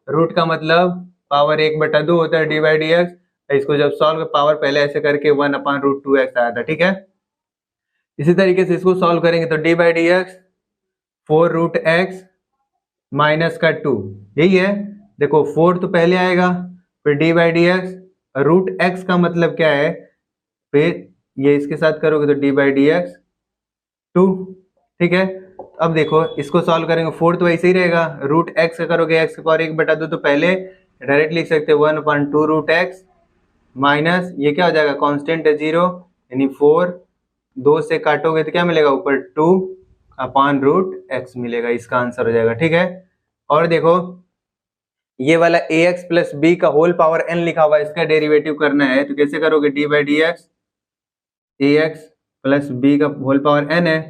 रूट का मतलब पावर 1/2 होता है डी बाई डी एक्स, इसको जब सॉल्व पावर पहले ऐसे करके 1 अपॉन रूट 2 एक्स आया था, ठीक है। इसी तरीके से इसको सॉल्व करेंगे तो D by D X 4 root X minus का 2, यही है। देखो 4 तो पहले आएगा, फिर D by D X, root X का मतलब क्या है, फिर ये इसके साथ करोगे तो डी बाई डी एक्स 2, ठीक है। अब देखो इसको सॉल्व करेंगे, 4 तो ऐसे ही रहेगा, रूट एक्स का करोगे एक्स के पावर 1/2 तो पहले डायरेक्ट लिख सकते हैं 1/2 रूट एक्स माइनस ये क्या हो जाएगा कांस्टेंट है 0 यानी 4, 2 से काटोगे तो क्या मिलेगा ऊपर 2 अपॉन रूट एक्स मिलेगा, इसका आंसर हो जाएगा, ठीक है। और देखो ये वाला ax प्लस बी का होल पावर n लिखा हुआ है, इसका डेरिवेटिव करना है तो कैसे करोगे D by D X ax plus B का होल पावर n है,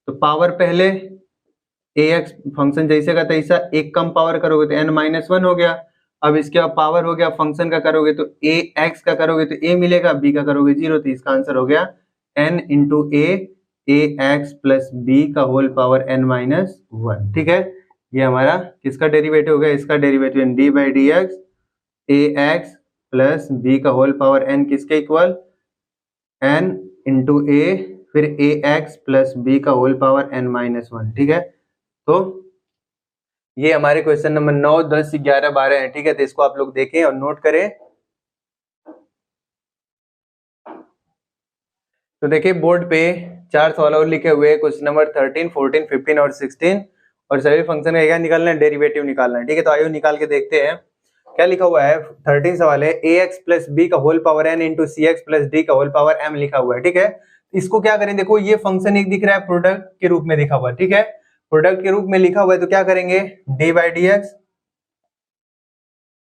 तो पावर पहले ax फंक्शन जैसे का तैसा एक कम पावर करोगे तो n माइनस 1 हो गया। अब इसके बाद पावर हो गया फंक्शन का करोगे तो ax का करोगे तो a मिलेगा, b का करोगे 0, तो इसका आंसर हो गया n into ax plus B का होल पावर n माइनस 1, ठीक है। ये हमारा किसका डेरिवेटिव हो गया, इसका derivative D by D X ax plus B का होल पावर n किसके इक्वल n इंटू a फिर ax प्लस बी का होल पावर n माइनस 1, ठीक है। तो ये हमारे क्वेश्चन नंबर 9, 10, 11, 12 है, ठीक है। तो इसको आप लोग देखें और नोट करें। तो देखिए बोर्ड पे 4 सवाल और लिखे हुए, क्वेश्चन नंबर 13, 14, 15 और 16, और सभी फंक्शन का क्या निकालना है डेरिवेटिव निकालना है, ठीक है। तो आइए निकाल के देखते हैं क्या लिखा हुआ है। 13 सवाल है ax प्लस बी का होल पावर n इंटू सी एक्स प्लस डी का होल पावर m लिखा हुआ है, ठीक है। इसको क्या करें, देखो ये फंक्शन एक दिख रहा है प्रोडक्ट के रूप में दिखा हुआ है, ठीक है। प्रोडक्ट के रूप में लिखा हुआ है तो क्या करेंगे डी बाई डी एक्स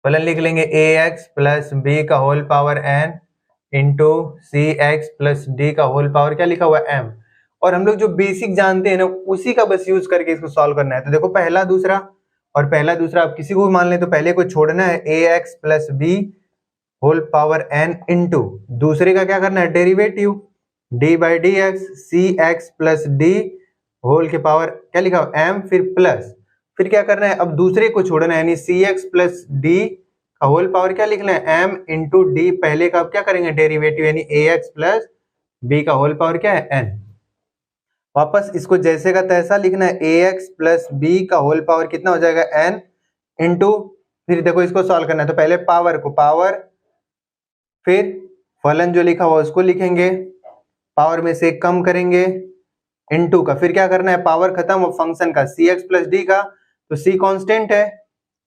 फलन लिख लेंगे ax प्लस बी का होल पावर n इंटू सी एक्स प्लस डी का होल पावर क्या लिखा हुआ है m, और हम लोग जो बेसिक जानते हैं ना उसी का बस यूज करके इसको सॉल्व करना है। तो देखो पहला दूसरा और पहला दूसरा आप किसी को भी मान लें तो पहले को छोड़ना है ax plus B whole power n into दूसरे का क्या करना है derivative D by D X C x plus D whole के पावर क्या लिखा हुआ m, फिर क्या करना है अब दूसरे को छोड़ना है यानी सी एक्स प्लस डी का होल पावर क्या लिखना है m इंटू डी, पहले का आप क्या करेंगे डेरिवेटिव यानी ax प्लस बी का होल पावर क्या है n, वापस इसको जैसे का तैसा लिखना है ax प्लस बी का होल पावर कितना हो जाएगा n इंटू, फिर देखो इसको सॉल्व करना है तो पहले पावर को पावर, फिर फलन जो लिखा हुआ उसको लिखेंगे, पावर में से कम करेंगे इनटू का, फिर क्या करना है, पावर खत्म और फंक्शन का सी एक्स प्लस डी का, तो सी कांस्टेंट है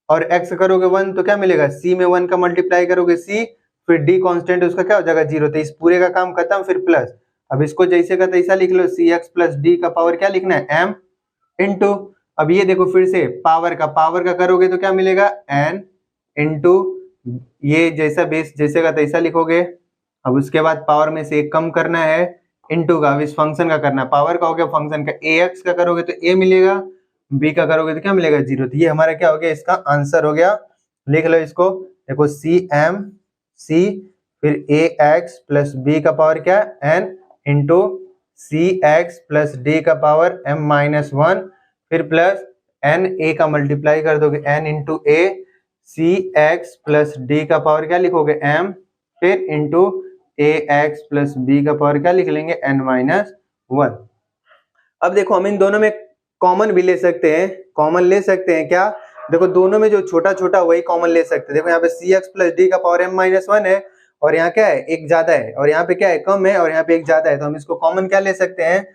और x करोगे 1 तो क्या मिलेगा, c में 1 का मल्टीप्लाई करोगे c, फिर d कांस्टेंट उसका क्या हो जाएगा 0, तो इस पूरे का काम खत्म, फिर प्लस। अब इसको जैसे का तैसा लिख लो, सी एक्स प्लस डी का पावर क्या लिखना है m इंटू, अब ये देखो फिर से पावर का करोगे तो क्या मिलेगा n इंटू, ये जैसा बेस जैसे का तैसा लिखोगे। अब उसके बाद पावर में से एक कम करना है, इंटू का अब इस फंक्शन का करना है, पावर का हो गया फंक्शन का, ax का करोगे तो a मिलेगा, b का करोगे तो क्या मिलेगा 0, तो ये हमारा क्या हो गया, इसका आंसर हो गया। लिख लो इसको, देखो सी एम सी, फिर ए एक्स प्लस बी का पावर क्या n इंटू सी एक्स प्लस डी का पावर m माइनस 1, फिर प्लस n a का मल्टीप्लाई कर दोगे n इंटू ए, सी एक्स प्लस डी का पावर क्या लिखोगे m, फिर इंटू ए एक्स प्लस बी का पावर क्या लिख लेंगे n माइनस 1। अब देखो हम इन दोनों में कॉमन भी ले सकते हैं, कॉमन ले सकते हैं क्या, देखो दोनों में जो छोटा छोटा वही कॉमन ले सकते हैं। देखो यहाँ पे सी एक्स प्लस डी का पावर m माइनस 1 है और यहाँ क्या है एक ज्यादा है, और यहाँ पे क्या है कम है और यहाँ पे एक ज्यादा है, तो हम इसको कॉमन क्या ले सकते हैं,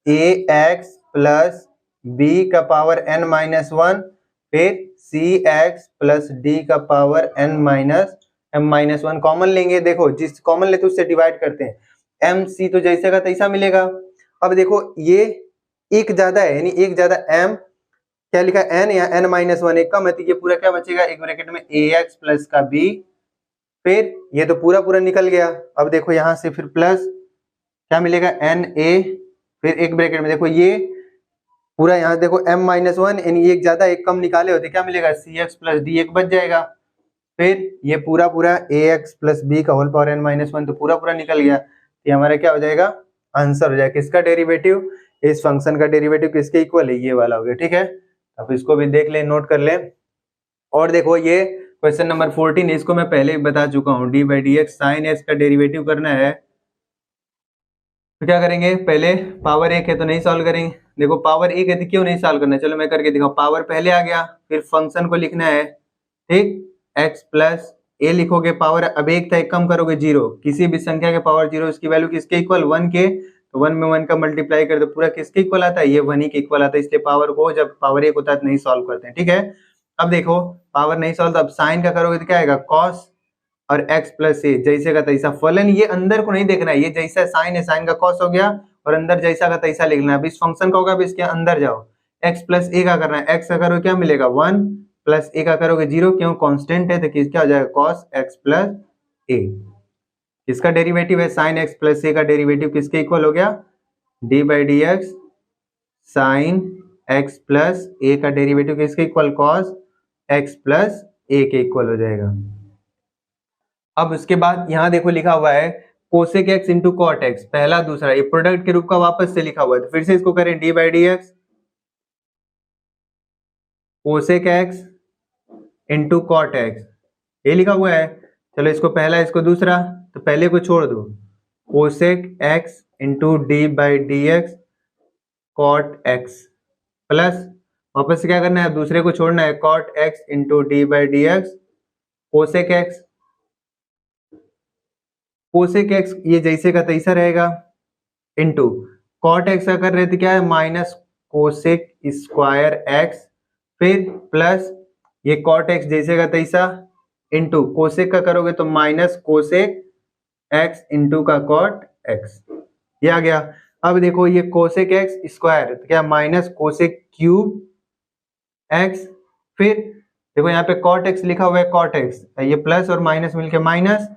ए एक्स प्लस बी का पावर n माइनस 1, फिर सी एक्स प्लस डी का power n minus m minus 1 common लेंगे। देखो जिस कॉमन लेते उससे डिवाइड करते हैं, एम सी तो जैसे का तैसा मिलेगा। अब देखो ये एक ज्यादा है, यानी एक ज्यादा m क्या लिखा n या n माइनस 1 एक कम है, तो ये पूरा क्या बचेगा, एक ब्रैकेट में ए एक्स प्लस का b, फिर ये तो पूरा पूरा निकल गया। अब देखो यहाँ से फिर प्लस क्या मिलेगा n a, फिर एक ब्रैकेट में देखो ये पूरा यहाँ देखो m माइनस 1, यानी एक ज्यादा एक कम निकाले होते क्या मिलेगा, सी एक्स प्लस डी एक बच जाएगा, फिर ये पूरा पूरा ए एक्स प्लस बी का होल पावर n माइनस 1 तो पूरा पूरा निकल गया, ये हमारा क्या हो जाएगा, आंसर हो जाएगा। किसका डेरिवेटिव, इस फंक्शन का डेरिवेटिव किसके इक्वल है, ये वाला हो गया। ठीक है, अब इसको भी देख ले, नोट कर ले। और देखो ये क्वेश्चन नंबर 14, इसको मैं पहले ही बता चुका हूँ, D by D x sine x का डेरिवेटिव करना है, तो क्या करेंगे, पहले पावर एक है तो नहीं सॉल्व करेंगे, देखो पावर एक है तो क्यों नहीं सॉल्व करना, चलो मैं करके दिखाऊं। पावर पहले आ गया, फिर फंक्शन को लिखना है, ठीक, x प्लस ए लिखोगे, पावर अब एक था एक कम करोगे 0, किसी भी संख्या के पावर 0 उसकी वैल्यू किसके इक्वल 1 के, तो 1 में 1 का मल्टीप्लाई कर दो, पूरा किसके इक्वल आता है, ये 1 ही के इक्वल आता है, इसलिए पावर को जब पावर एक होता है तो नहीं सॉल्व करते हैं। ठीक है, अब देखो पावर नहीं सॉल्व, तो अब साइन का करोगे तो क्या आएगा, कॉस और x प्लस ए, जैसे का तैसा फलन, ये अंदर को नहीं देखना है, ये जैसा साइन है साइन का कॉस हो गया, और अंदर जैसा का तैसा लिखना है। अब इस फंक्शन का होगा, अब इसके अंदर जाओ, x प्लस ए का करना है, x का करोगे क्या मिलेगा 1, प्लस ए का करोगे 0, क्यों कांस्टेंट है तो क्या हो जाएगा cos x प्लस ए। किसका डेरिवेटिव है, साइन x प्लस ए का डेरिवेटिव किसके इक्वल हो गया, d by D x sine x plus a का डेरिवेटिव किसके equal, cos x plus a के इक्वल हो जाएगा। अब उसके बाद यहाँ देखो लिखा हुआ है cosec x into cot X, पहला दूसरा, ये प्रोडक्ट के रूप का वापस से लिखा हुआ है, तो फिर से इसको करें, D by D x cosec x into cot X, ये लिखा हुआ है। चलो इसको पहला इसको दूसरा, तो पहले को छोड़ दो, cosec x into D by D X cot X, plus वापस से क्या करना है, दूसरे को छोड़ना है, cot X into D by D x cosec X, cosec X ये जैसे का तैसा रहेगा, इंटू कॉट एक्स का कर रहे थे क्या है, माइनस कोसेक स्क्वायर एक्स, फिर प्लस ये कॉट एक्स जैसे का तैसा, इंटू कोसेक का करोगे तो माइनस कोसेक एक्स इंटू का कॉट एक्स, ये आ गया। अब देखो ये कोसेक एक्स स्क्वायर तो क्या माइनस कोसेक क्यूब एक्स, फिर देखो यहाँ पे कॉट एक्स लिखा हुआ है, कॉट एक्स ये प्लस और माइनस मिलके minus,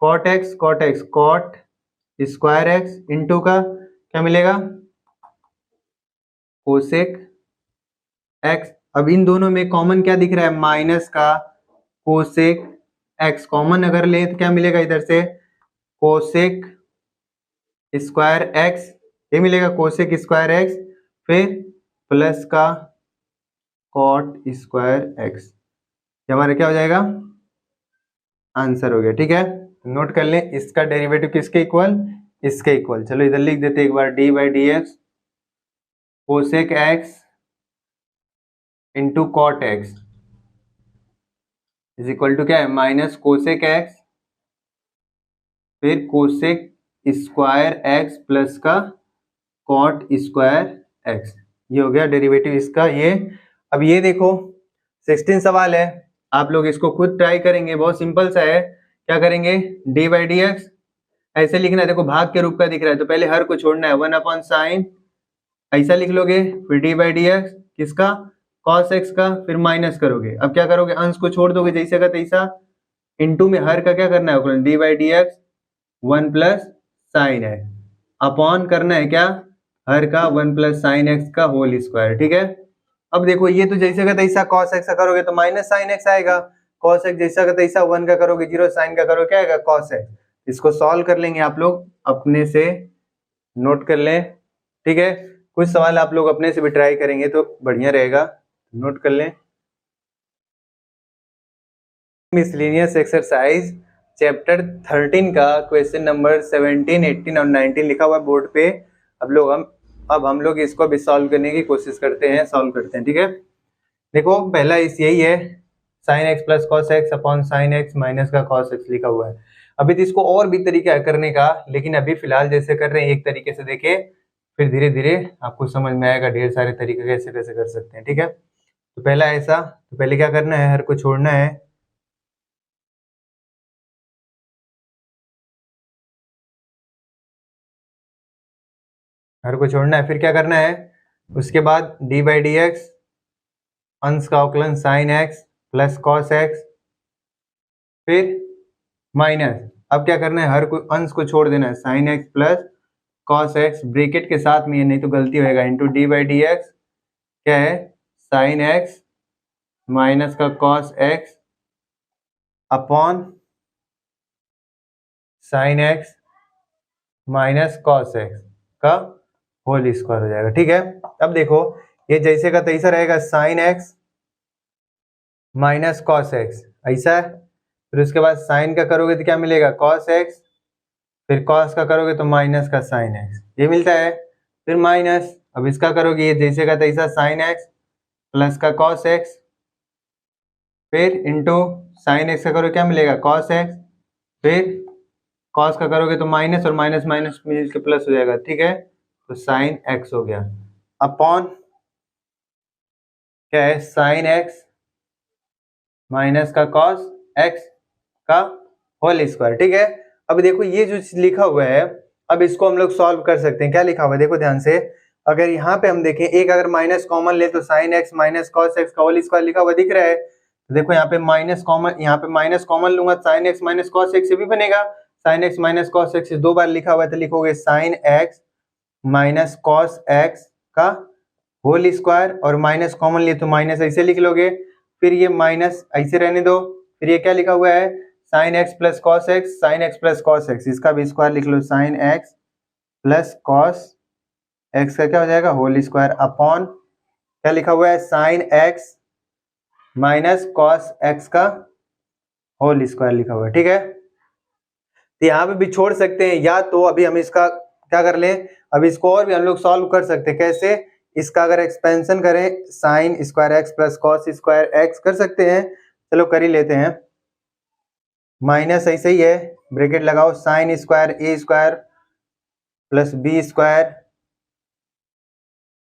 cot X cot square X into का क्या मिलेगा, कोसेक एक्स। अब इन दोनों में कॉमन क्या दिख रहा है, माइनस का कोसेक एक्स कॉमन अगर ले तो क्या मिलेगा, इधर से कोसेक स्क्वायर एक्स, ये मिलेगा कोसेक स्क्वायर एक्स, फिर प्लस का कॉट स्क्वायर एक्स, ये हमारा क्या हो जाएगा, आंसर हो गया। ठीक है, नोट कर लें, इसका डेरिवेटिव किसके इक्वल, इसके इक्वल। चलो इधर लिख देते एक बार, d by D x cosec x into cot x is equal to क्या है, माइनस कोसेक एक्स फिर कोसेक स्क्वायर एक्स प्लस का कॉट स्क्वायर एक्स, ये हो गया डेरिवेटिव इसका ये। अब ये देखो 16 सवाल है, आप लोग इसको खुद ट्राई करेंगे, बहुत सिंपल सा है। क्या करेंगे, डी बाई डी एक्स ऐसे लिखना है, देखो भाग के रूप का दिख रहा है तो पहले हर को छोड़ना है, 1/sin ऐसा लिख लोगे, फिर डी बाई डी एक्स किसका, कॉस एक्स का, फिर माइनस करोगे। अब क्या करोगे, अंश को छोड़ दोगे जैसे का तैसा, इनटू में हर का क्या करना है, d by D x 1 + sin x, upon करना है क्या, हर का 1 + sin एक्स का होल स्क्वायर। ठीक है, अब देखो ये तो जैसे का तैसा cos x का करोगे तो -sin x आएगा, cos x जैसा का तैसा 1 का करोगे 0, sin का करोगे क्या आएगा cos x। इसको सॉल्व कर लेंगे, आप लोग अपने से नोट कर लें। ठीक है, कुछ सवाल आप लोग अपने से भी ट्राई करेंगे तो बढ़िया रहेगा, नोट कर लें। मिसलेनियस एक्सरसाइज चैप्टर 13 का क्वेश्चन नंबर 17, 18 और 19 लिखा हुआ है बोर्ड पे। अब हम लोग इसको भी सॉल्व करने की कोशिश करते हैं, सॉल्व करते हैं। ठीक है, देखो पहला इस यही है, sin x + cos x upon sin x minus का cos x लिखा हुआ है। अभी तो इसको और भी तरीका है करने का, लेकिन अभी फिलहाल जैसे कर रहे हैं एक तरीके से देखे, फिर धीरे धीरे आपको समझ में आएगा ढेर सारे तरीके कैसे कैसे कर सकते हैं। ठीक है, तो पहला ऐसा, तो पहले क्या करना है, हर को छोड़ना है, हर को छोड़ना है, फिर क्या करना है, उसके बाद डी बाई डी एक्स अंश का अवकलन sin x + cos x, फिर माइनस, अब क्या करना है, हर को अंश को छोड़ देना है, sin x + cos x bracket के साथ में, नहीं तो गलती होएगा, into D by D x क्या है, sin x माइनस का cos x upon sin x minus cos x का होल स्क्वायर हो जाएगा। ठीक है, अब देखो ये जैसे का तैसा रहेगा, sin x minus cos x ऐसा है, फिर उसके बाद sin का करोगे तो क्या मिलेगा cos x, फिर cos का करोगे तो माइनस का sin x, ये मिलता है, फिर माइनस, अब इसका करोगे ये जैसे का तैसा sin x प्लस का cos x, फिर इंटू sin x का करोगे क्या मिलेगा cos x, फिर cos का करोगे तो माइनस, और माइनस माइनस मिल के प्लस हो जाएगा। ठीक है, तो sin x हो गया, अपॉन क्या है sin x माइनस का cos x का होल स्क्वायर। ठीक है, अब देखो ये जो लिखा हुआ है, अब इसको हम लोग सॉल्व कर सकते हैं। क्या लिखा हुआ है देखो ध्यान से, अगर यहाँ पे हम देखें एक अगर माइनस कॉमन ले तो sin x minus cos x का होल स्क्वायर लिखा हुआ दिख रहा है, तो देखो यहाँ पे माइनस कॉमन, यहाँ पे माइनस कॉमन लूंगा, sin x minus cos x से भी बनेगा, sin x minus cos x से दो बार लिखा हुआ है, तो लिखोगे sin x minus cos x का होल स्क्वायर, और माइनस कॉमन लिए तो माइनस ऐसे लिख लोगे, फिर ये माइनस ऐसे रहने दो, फिर ये क्या लिखा हुआ है sin x + cos x, sin x + cos x, इसका भी स्क्वायर लिख लो, sin x + cos x का क्या हो जाएगा होल स्क्वायर, अपॉन क्या लिखा हुआ है sin x minus cos x का होल स्क्वायर लिखा हुआ है। ठीक है, तो यहाँ पे भी छोड़ सकते हैं, या तो अभी हम इसका क्या कर लें, अब इसको और भी हम लोग सॉल्व कर सकते हैं। कैसे, इसका अगर एक्सपेंशन करें sin square x + cos square x कर सकते हैं, चलो कर ही लेते हैं, माइनस ऐसे ही है, ब्रैकेट लगाओ, sin square a square plus b square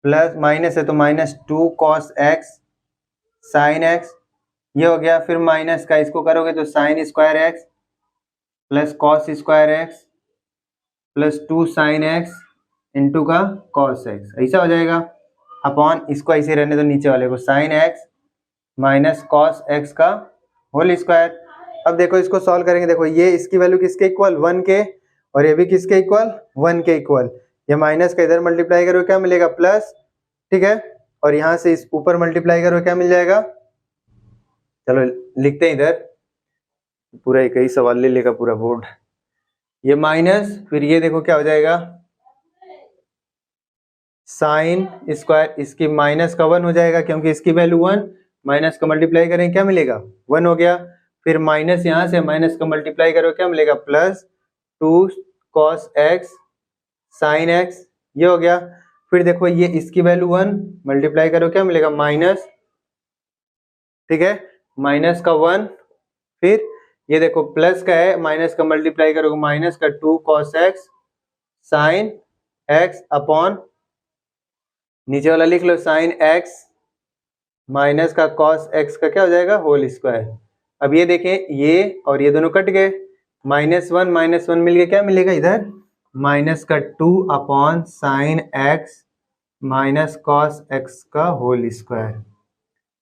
plus minus है तो -2 cos x sin x, ये हो गया, फिर माइनस का इसको करोगे तो sin square x plus cos square x plus 2 sin x into का cos x ऐसा हो जाएगा, अपॉन इसको ऐसे रहने दो नीचे वाले को, sin x minus cos x का होल स्क्वायर। अब देखो इसको सॉल्व करेंगे, देखो ये इसकी वैल्यू किसके इक्वल 1 के, और ये भी किसके इक्वल 1 के इक्वल, ये माइनस का इधर मल्टीप्लाई करो क्या मिलेगा प्लस। ठीक है, और यहाँ से इस ऊपर मल्टीप्लाई करो क्या मिल जाएगा, चलो लिखते हैं इधर, पूरा एक ही सवाल ले लेगा पूरा बोर्ड, ये माइनस, फिर ये देखो क्या हो जाएगा साइन स्क्वायर, इसकी माइनस का 1 हो जाएगा क्योंकि इसकी वैल्यू 1, माइनस का मल्टीप्लाई करें क्या मिलेगा 1 हो गया, फिर माइनस यहाँ से माइनस का मल्टीप्लाई करो क्या मिलेगा +2 cos x sin x, ये हो गया, फिर देखो ये इसकी वैल्यू 1 मल्टीप्लाई करो क्या मिलेगा माइनस, ठीक है माइनस का 1, फिर ये देखो प्लस का है, माइनस का मल्टीप्लाई करोगे माइनस का 2 cos x sin x upon नीचे वाला लिख लो, साइन एक्स माइनस का कॉस एक्स का क्या हो जाएगा, होल स्क्वायर। अब ये देखें, ये और ये दोनों कट गए, -1 मिल गया, क्या मिलेगा इधर, माइनस का 2 upon sine x minus cos x का होल स्क्वायर।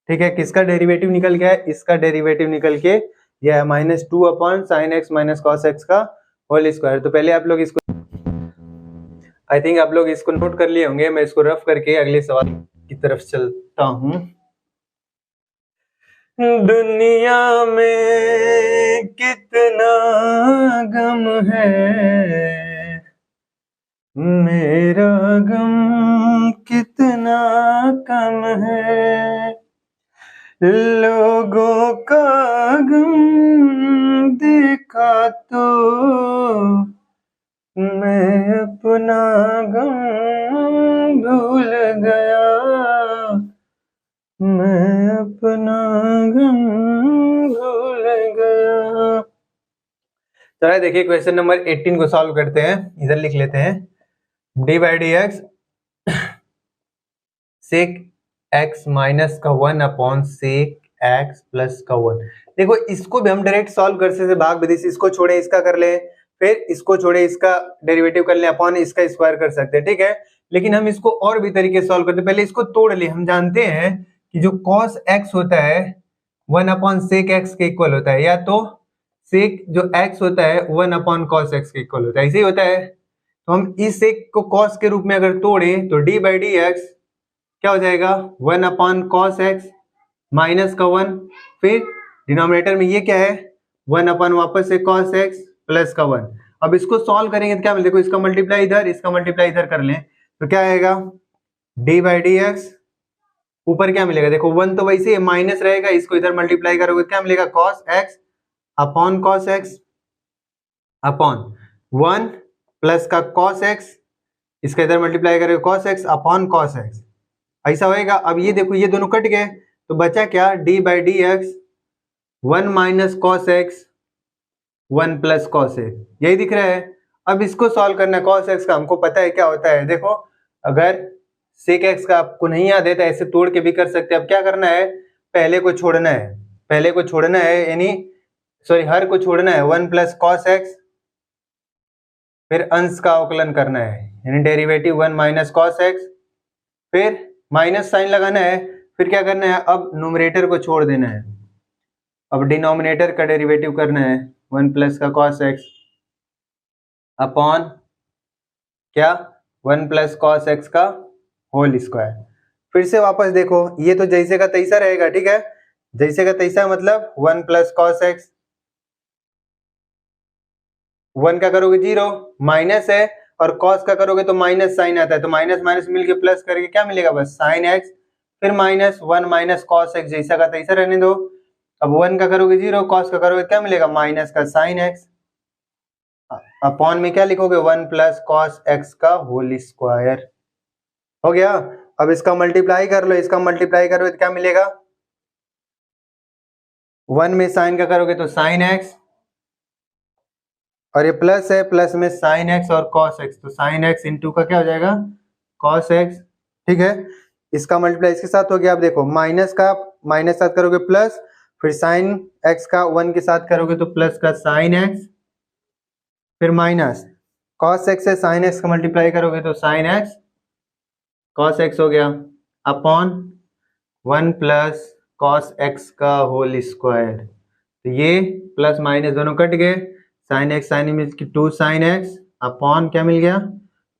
ठीक है, किसका डेरिवेटिव निकल गया है, इसका डेरिवेटिव निकल के यह है -2 upon sine x minus cos x का होल स्क्वायर। तो पहले आप लोग इसको, आई थिंक आप लोग इसको नोट कर लिए होंगे, मैं इसको रफ करके अगले सवाल की तरफ चलता हूं। दुनिया में कितना गम है, मेरा गम कितना कम है, लोगों का गम देखा तो मैं अपना गम भूल गया, मैं अपना गम भूल गया। चलिए देखिए क्वेश्चन नंबर 18 को सॉल्व करते हैं। इधर लिख लेते हैं, D by D X sec X minus का 1 अपॉन सेक एक्स प्लस का 1। देखो इसको भी हम डायरेक्ट सॉल्व कर सकते, भाग विधि से, इसको छोड़े इसका कर ले, फिर इसको छोड़े इसका डेरिवेटिव कर ले, अपॉन इसका स्क्वायर कर सकते हैं, ठीक है। लेकिन हम इसको और भी तरीके से सॉल्व करते हैं, पहले इसको तोड़ ले। हम जानते हैं कि जो cos x होता है 1 अपॉन सेक x के इक्वल होता है, या तो सेक जो x होता है 1 अपॉन cos x के इक्वल होता है, ऐसे ही होता है। तो हम इस सेक को cos के रूप में अगर तोड़े तो डी बाई डी एक्स क्या हो जाएगा, 1 अपॉन cos x माइनस का 1, फिर डिनोमिनेटर में ये क्या है 1 अपॉन वापस से cos x प्लस का 1। अब इसको सॉल्व करेंगे तो क्या मिलेगा, देखो इसका मल्टीप्लाई इधर, इसका मल्टीप्लाई इधर कर लें तो क्या आएगा, डी बाई डी एक्स ऊपर क्या मिलेगा, देखो 1 तो वैसे माइनस रहेगा, इसको इधर मल्टीप्लाई करोगे क्या मिलेगा, cos x upon cos x upon 1 plus का cos x, इसका इधर मल्टीप्लाई करोगे cos x upon cos x, ऐसा होएगा। अब ये देखो ये दोनों कट गए तो बचा क्या, D by D x 1 minus cos x 1 plus cos x, यही दिख रहा है। अब इसको सॉल्व करना है, cos x का हमको पता है क्या होता है, देखो अगर सेक एक्स का आपको नहीं याद है तो ऐसे तोड़ के भी कर सकते हैं। अब क्या करना है, पहले को छोड़ना है, पहले को छोड़ना है, यानी सॉरी हर को छोड़ना है, 1 प्लस कॉस एक्स, फिर अंश का अवकलन करना है, यानी डेरिवेटिव 1 माइनस कॉस एक्स, फिर माइनस साइन लगाना है, फिर क्या करना है, अब न्यूमरेटर को छोड़ देना है, अब डिनोमिनेटर का डेरिवेटिव करना है 1 प्लस का कॉस एक्स अपॉन क्या 1 प्लस कॉस एक्स का होल स्क्वायर। फिर से वापस देखो, ये तो जैसे का तैसा रहेगा, ठीक है, जैसे का तैसा मतलब 1 प्लस कॉस एक्स, 1 का करोगे 0, माइनस है, और कॉस का करोगे तो माइनस साइन आता है, तो माइनस माइनस मिलके प्लस करके क्या मिलेगा, बस साइन एक्स, फिर माइनस 1 माइनस कॉस एक्स, जैसा का तैसा रहने दो। अब 1 का करोगे 0, कॉस का करोगे क्या मिलेगा, माइनस का साइन एक्स, अपॉन में क्या लिखोगे 1 प्लस कॉस एक्स का होल स्क्वायर। हो गया। अब इसका मल्टीप्लाई कर लो, इसका मल्टीप्लाई करोगे तो क्या मिलेगा, 1 में साइन का करोगे तो साइन एक्स, और ये प्लस है, प्लस में साइन एक्स और कॉस एक्स, तो साइन एक्स इंटू का क्या हो जाएगा, कॉस एक्स, ठीक है। इसका मल्टीप्लाई इसके साथ हो गया। अब देखो माइनस का माइनस साथ करोगे प्लस, फिर साइन एक्स का 1 के साथ करोगे तो प्लस का साइन एक्स, फिर माइनस कॉस एक्स से साइन एक्स का मल्टीप्लाई करोगे तो साइन एक्स कॉस एक्स हो गया, अपॉन 1 प्लस कॉस एक्स का होल स्क्वायर। तो ये प्लस माइनस दोनों कट गए, साइन एक्स साइन मिल के 2 साइन एक्स अपॉन क्या मिल गया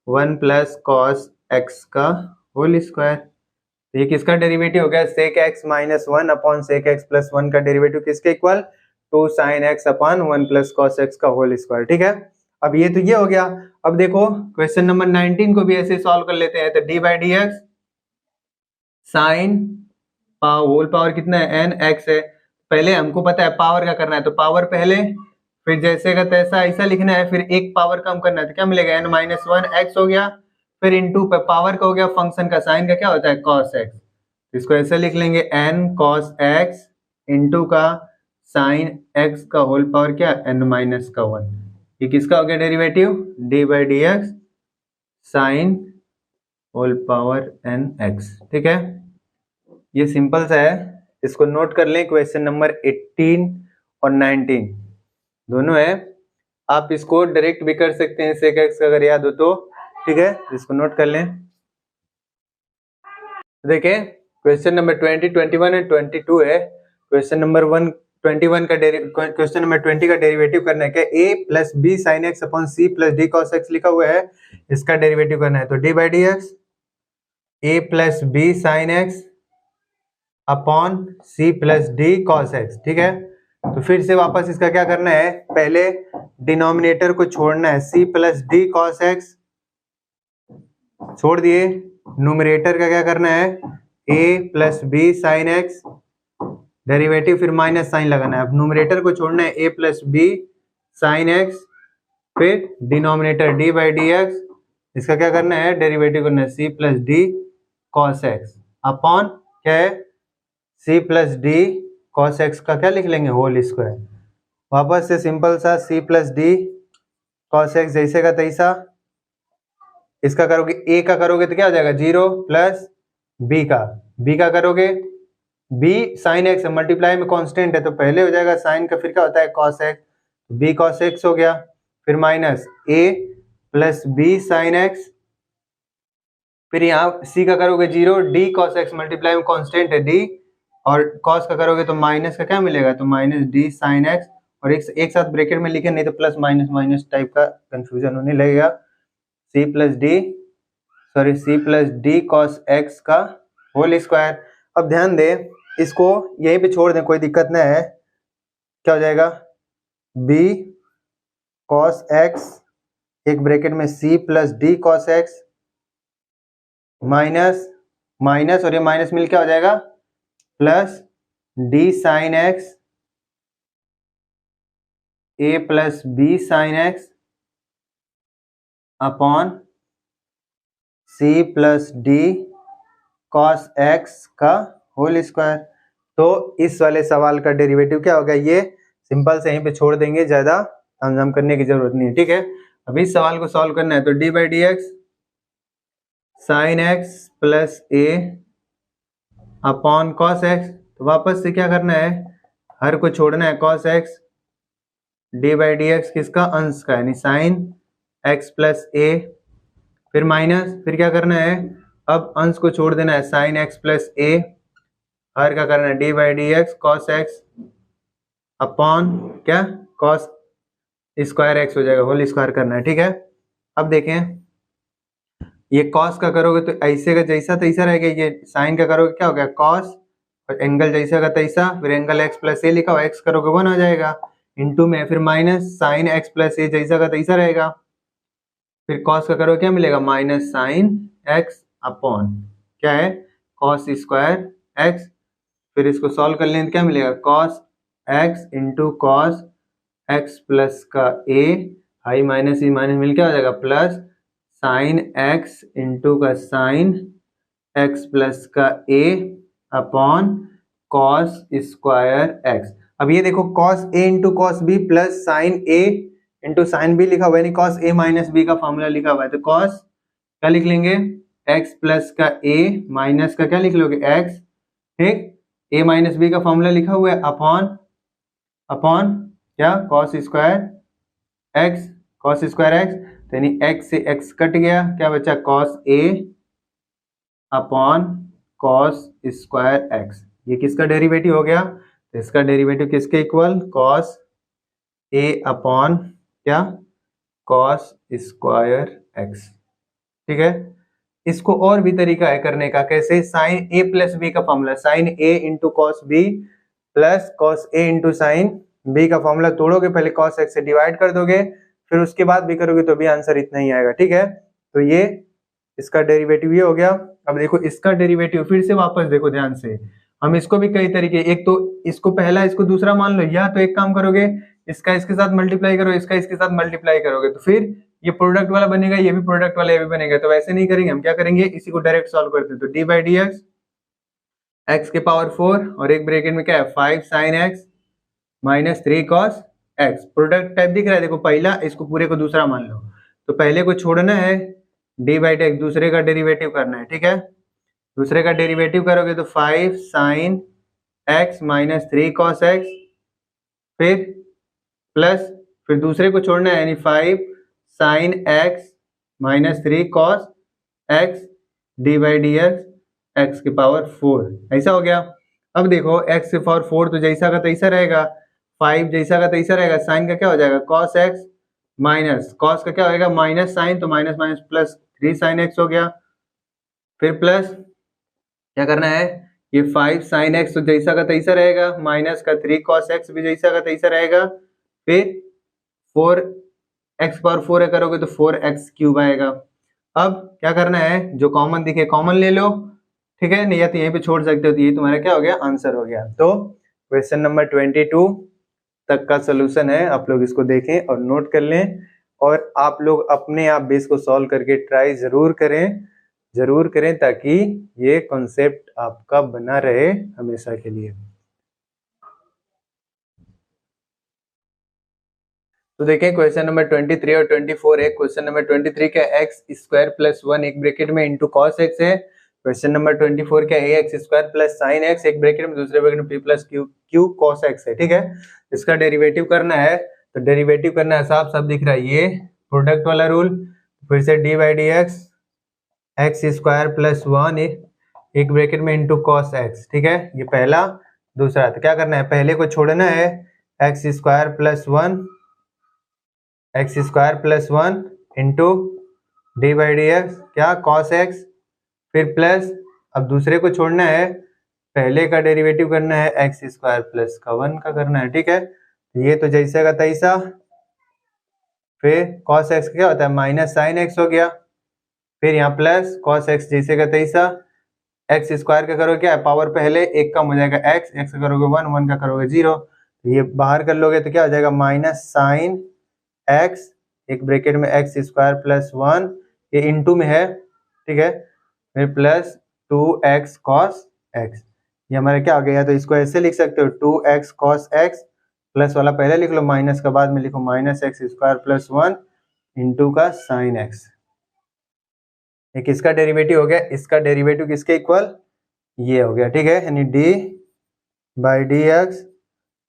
1 प्लस कॉस एक्स का होल स्क्वायर। तो ये किसका डेरिवेटिव हो गया, sec X minus 1 upon sec x plus 1 का डेरिवेटिव किसके equal, 2 sine x upon 1 plus cos x का होल स्क्वायर, ठीक है। अब ये तो ये हो गया। अब देखो क्वेश्चन नंबर 19 को भी ऐसे सॉल्व कर लेते हैं। तो D by D x sine whole power कितना है एन एक्स है, पहले हमको पता है पावर का करना है तो पावर पहले, फिर जैसे का तैसा ऐसा लिखना है, फिर एक पावर कम करना है तो क्या मिलेगा एन माइनस 1 एक्स हो गया, फिर इंटू पे पावर का हो गया फंक्शन का साइन का क्या होता है कॉस एक्स, इसको ऐसे लिख लेंगे एन कॉस एक्स इंटू का साइन एक्स का होल पावर क्या एन माइनस का 1। ये किसका हो गया derivative, D by D x sine whole power n x। ठीक है, ये सिंपल सा है, इसको नोट कर लें। क्वेश्चन नंबर 18 और 19 दोनों है, आप इसको डायरेक्ट भी कर सकते हैं sec x अगर याद हो तो। ठीक है, इसको नोट कर लें। देखें क्वेश्चन नंबर 20, 21 एंड 22 है। क्वेश्चन नंबर 21 का क्वेश्चन नंबर 20 का डेरिवेटिव करना है। क्या a plus b sine x upon c plus d cos x लिखा हुआ है, इसका डेरिवेटिव करना है। तो D by D x a plus b sine x upon c plus d cos x. ठीक है, तो फिर से वापस इसका क्या करना है, पहले डिनोमिनेटर को छोड़ना है, c plus d cos x छोड़ दिए, न्यूमरेटर का क्या करना है, a plus b sine x, derivative फिर माइनस साइन लगाना है। अब न्यूमरेटर को छोड़ना है, a plus b sine x, फिर denominator d by D x, इसका क्या करना है, डेरिवेटिव करना है c plus d cos x upon क्या है, c plus d cos x का क्या लिख लेंगे, होल स्क्वायर। वापस से सिंपल सा c plus d cos x जैसे का तैसा, इसका करोगे a का करोगे तो क्या हो जाएगा 0 प्लस b का करोगे b साइन एक्स मल्टीप्लाई में कांस्टेंट है तो पहले हो जाएगा साइन का, फिर क्या होता है cos x, b cos x हो गया, फिर minus a plus b sine x, फिर यहाँ c का करोगे 0, d कॉस एक्स मल्टीप्लाई में कांस्टेंट है d, और cos का करोगे तो माइनस का क्या मिलेगा, तो माइनस d साइन एक्स, और एक साथ ब्रैकेट में लिखे, नहीं तो प्लस माइनस माइनस टाइप का कंफ्यूजन होने लगेगा। c plus d cos x का होल स्क्वायर। अब ध्यान दें, इसको यहीं पे छोड़ दें, कोई दिक्कत नहीं है। क्या हो जाएगा, b कॉस एक्स एक ब्रैकेट में c plus d cos x minus minus, और ये माइनस मिल क्या हो जाएगा, plus d sine x a plus b sine x upon c plus d cos x का होल स्क्वायर। तो इस वाले सवाल का डेरिवेटिव क्या होगा, ये सिंपल से यहीं पे छोड़ देंगे, ज्यादा तामझाम करने की जरूरत नहीं है। ठीक है, अब इस सवाल को सॉल्व करना है, तो D by D x sign x plus A upon cos x, तो वापस से क्या करना है, हर को छोड़ना है, cos x D by D X किसका, अंश का, यानी साइन एक्स प्लस ए, फिर माइनस, फिर क्या करना है, अब अंश को छोड़ देना है, साइन एक्स प्लस ए, हर का करना है d by D X cos x upon क्या, कॉस स्क्वायर एक्स हो जाएगा, होल स्क्वायर करना है। ठीक है, अब देखें, ये कॉस का करोगे तो ऐसे का जैसा तैसा रहेगा, ये साइन का करोगे क्या हो गया कॉस, और एंगल जैसा का तैसा, फिर एंगल एक्स प्लस ए लिखा हुआ, एक्स करोगे 1 हो जाएगा, इंटू में फिर माइनस साइन एक्स प्लस ए जैसा का तैसा रहेगा, फिर कॉस का करोगे क्या मिलेगा, माइनस साइन एक्स अपॉन क्या है, कॉस स्क्वायर एक्स, फिर इसको सॉल्व कर लें तो क्या मिलेगा, cos x into cos x plus का ए, हाई माइनस ई माइनस मिल क्या हो जाएगा, प्लस साइन एक्स इंटू का साइन एक्स प्लस का a upon cos square x. अब ये देखो cos a into cos b plus sine a into sine b लिखा हुआ है, कॉस ए माइनस बी का फॉर्मूला लिखा हुआ है, तो कॉस क्या लिख लेंगे, एक्स प्लस का ए माइनस का क्या लिख लोगे एक्स, ठीक, ए माइनस बी का फॉर्मूला लिखा हुआ है, अपॉन अपॉन क्या, कॉस स्क्वायर एक्स, यानी x से x कट गया, क्या बचा, cos a upon cos square x। ये किसका डेरिवेटिव हो गया, तो इसका डेरिवेटिव किसके इक्वल, cos a अपॉन क्या, cos स्क्वायर x। ठीक है, इसको और भी तरीका है करने का, कैसे, साइन a प्लस बी का formula, sine a into cos b plus cos a into sine b का फॉर्मूला तोड़ोगे, पहले cos x से डिवाइड कर दोगे, फिर उसके बाद भी करोगे तो भी आंसर इतना ही आएगा। ठीक है, तो ये इसका डेरिवेटिव ये हो गया। अब देखो इसका डेरिवेटिव फिर से वापस देखो ध्यान से, हम इसको भी कई तरीके, एक तो इसको पहला इसको दूसरा मान लो, या तो एक काम करोगे, इसका इसके साथ मल्टीप्लाई करो, इसका इसके साथ मल्टीप्लाई करोगे, तो फिर ये प्रोडक्ट वाला बनेगा, ये भी प्रोडक्ट वाला ये भी बनेगा। तो वैसे नहीं करेंगे, हम क्या करेंगे, इसी को डायरेक्ट सॉल्व करते हैं। तो D by D x x के पावर 4 और एक ब्रैकेट में क्या है 5 sine x minus 3 cos x, product type दिख रहा है, देखो पहला इसको पूरे को दूसरा मान लो, तो पहले को छोड़ना है, डी बाई डी एक्स दूसरे का डेरिवेटिव करना है, ठीक है। दूसरे का डेरिवेटिव करोगे तो 5 sine x minus 3 cos x, फिर प्लस, फिर दूसरे को छोड़ना है यानी 5 sine x minus 3 cos x D by D x x की पावर 4, ऐसा हो गया। अब देखो एक्स की पावर 4 तो जैसा का तैसा रहेगा, 5 जैसा का तैसा रहेगा, साइन का क्या हो जाएगा कॉस एक्स माइनस कॉस का क्या होगा माइनस साइन, तो minus minus plus 3 sine x हो गया। फिर प्लस क्या करना है, ये 5 साइन एक्स तो जैसा का तैसा रहेगा, माइनस का 3 कॉस एक्स भी जैसा का तैसा रहेगा, फिर 4 एक्स पावर 4 करोगे तो 4 एक्स क्यूब आएगा। अब क्या करना है, जो कॉमन दिखे कॉमन ले लो, ठीक है, नहीं या तो यहीं पे छोड़ सकते हो, तो ये तुम्हारा क्या हो गया आंसर हो गया। तो क्वेश्चन नंबर 22 तक का सोल्यूशन है, आप लोग इसको देखें और नोट कर लें, और आप लोग अपने आप भी इसको सॉल्व करके ट्राई जरूर करें ताकि ये कॉन्सेप्ट आपका बना रहे हमेशा के लिए। तो देखें क्वेश्चन नंबर 23 और 24 है। क्वेश्चन नंबर 23 क्या एक्स स्क्वायर प्लस 1 एक ब्रैकेट में इंटू कॉस एक्स है। क्वेश्चन नंबर 24 क्या a x square plus sine x एक ब्रैकेट में दूसरे ब्रैकेट में p plus q cos x है, ठीक है। इसका डेरिवेटिव करना है, तो डेरिवेटिव करना है साफ साफ दिख रहा है, ये प्रोडक्ट वाला रूल, फिर से D by D x x square plus 1 एक ब्रैकेट में इंटू कॉस एक्स, ठीक है, ये पहला। दूसरा तो क्या करना है, पहले को छोड़ना है, x square plus 1 into D by D x क्या कॉस एक्स, फिर प्लस, अब दूसरे को छोड़ना है, पहले का डेरिवेटिव करना है एक्स स्क्वायर प्लस का 1 का करना है, ठीक है। ये तो जैसे का तैसा, फिर कॉस एक्स क्या होता है माइनस साइन एक्स हो गया, फिर यहाँ प्लस कॉस एक्स जैसे का तैसा, एक्स स्क्वायर का करोगे क्या पावर पहले एक कम हो जाएगा एक्स, एक्स का करोगे 1, 1 का करोगे 0, ये बाहर कर लोगे तो क्या हो जाएगा माइनस साइन एक्स एक ब्रैकेट में एक्स स्क्वायर प्लस 1, ये इनटू में है, ठीक है, फिर प्लस 2x कॉस एक्स, ये हमारा क्या हो गया, तो इसको ऐसे लिख सकते हो 2x कॉस एक्स, प्लस वाला पहले लिख लो, माइनस का बाद में लिखो minus x square plus 1 into का साइन एक्स। एक इसका डेरिवेटिव हो गया, इसका डेरिवेटिव किसके इक्वल, ये हो गया, ठीक है, यानी d by D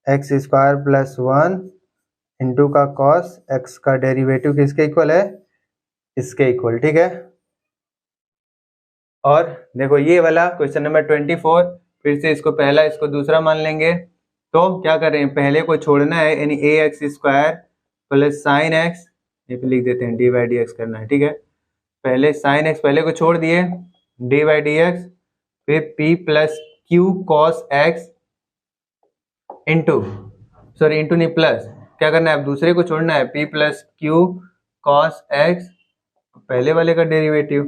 x square plus 1 into का कॉस एक्स का डेरिवेटिव किसके इक्वल है, इसके इक्वल, ठीक है। और देखो ये वाला क्वेश्चन नंबर 24, फिर से इसको पहला इसको दूसरा मान लेंगे, तो क्या कर रहे हैं, पहले को छोड़ना है यानी a x square plus sine x, ये पे लिख देते हैं डी बाई डी एक्स करना है, ठीक है, पहले साइन एक्स पहले को छोड़ दिए, डी बाई डी एक्स, फिर p plus q cos x into नहीं प्लस, क्या करना है अब दूसरे को छोड़ना है, p plus q cos x, पहले वाले का डेरिवेटिव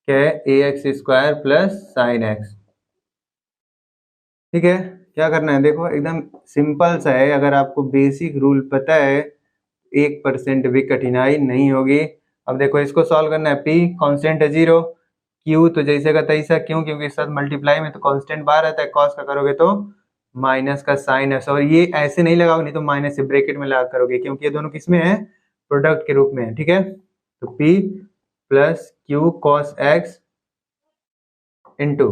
क्या है ए x square plus sine x, ठीक है। क्या करना है देखो एकदम सिंपल सा है, अगर आपको बेसिक रूल पता है 1% भी कठिनाई नहीं होगी। अब देखो इसको सॉल्व करना है, पी कांस्टेंट है 0, क्यू तो जैसे का तैसा, क्यों क्योंकि इस साथ मल्टीप्लाई में तो कांस्टेंट बाहर आता है, कॉस का करोगे तो माइनस का साइन है, और ये ऐसे नहीं लगाओगे, नहीं तो माइनस से ब्रैकेट में लगा करोगे, क्योंकि ये दोनों किसमें है प्रोडक्ट के रूप में है, ठीक है। तो P plus q cos x into,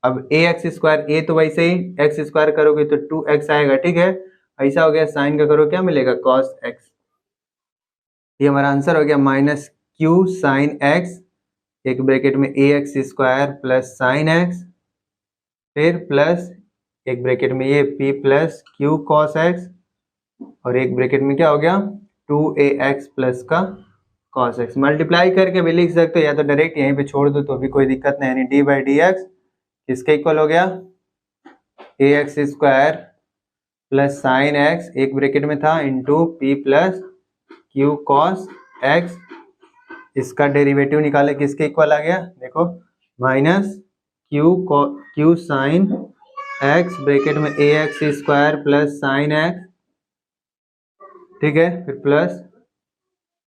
अब ए एक्स स्क्वायर, ए तो वैसे ही एक्स स्क्वायर करोगे तो 2x आएगा, ठीक है, ऐसा हो गया, साइन का करो क्या मिलेगा कॉस एक्स, ये हमारा आंसर हो गया माइनस क्यू साइन एक्स एक ब्रैकेट में a x square plus sine x, फिर प्लस एक ब्रैकेट में ये p plus q cos x, और एक ब्रैकेट में क्या हो गया 2ax प्लस का कॉस एक्स, मल्टीप्लाई करके भी लिख सकते हो या तो डायरेक्ट यहीं पे छोड़ दो तो भी कोई दिक्कत नहीं, यानी डी बाई डी एक्स किसके इक्वल हो गया a x square plus sine x एक ब्रैकेट में था into p plus q cos x, इसका डेरिवेटिव निकाले किसके इक्वल आ गया देखो minus q sine x bracket में a x square plus sine x, ठीक है, फिर plus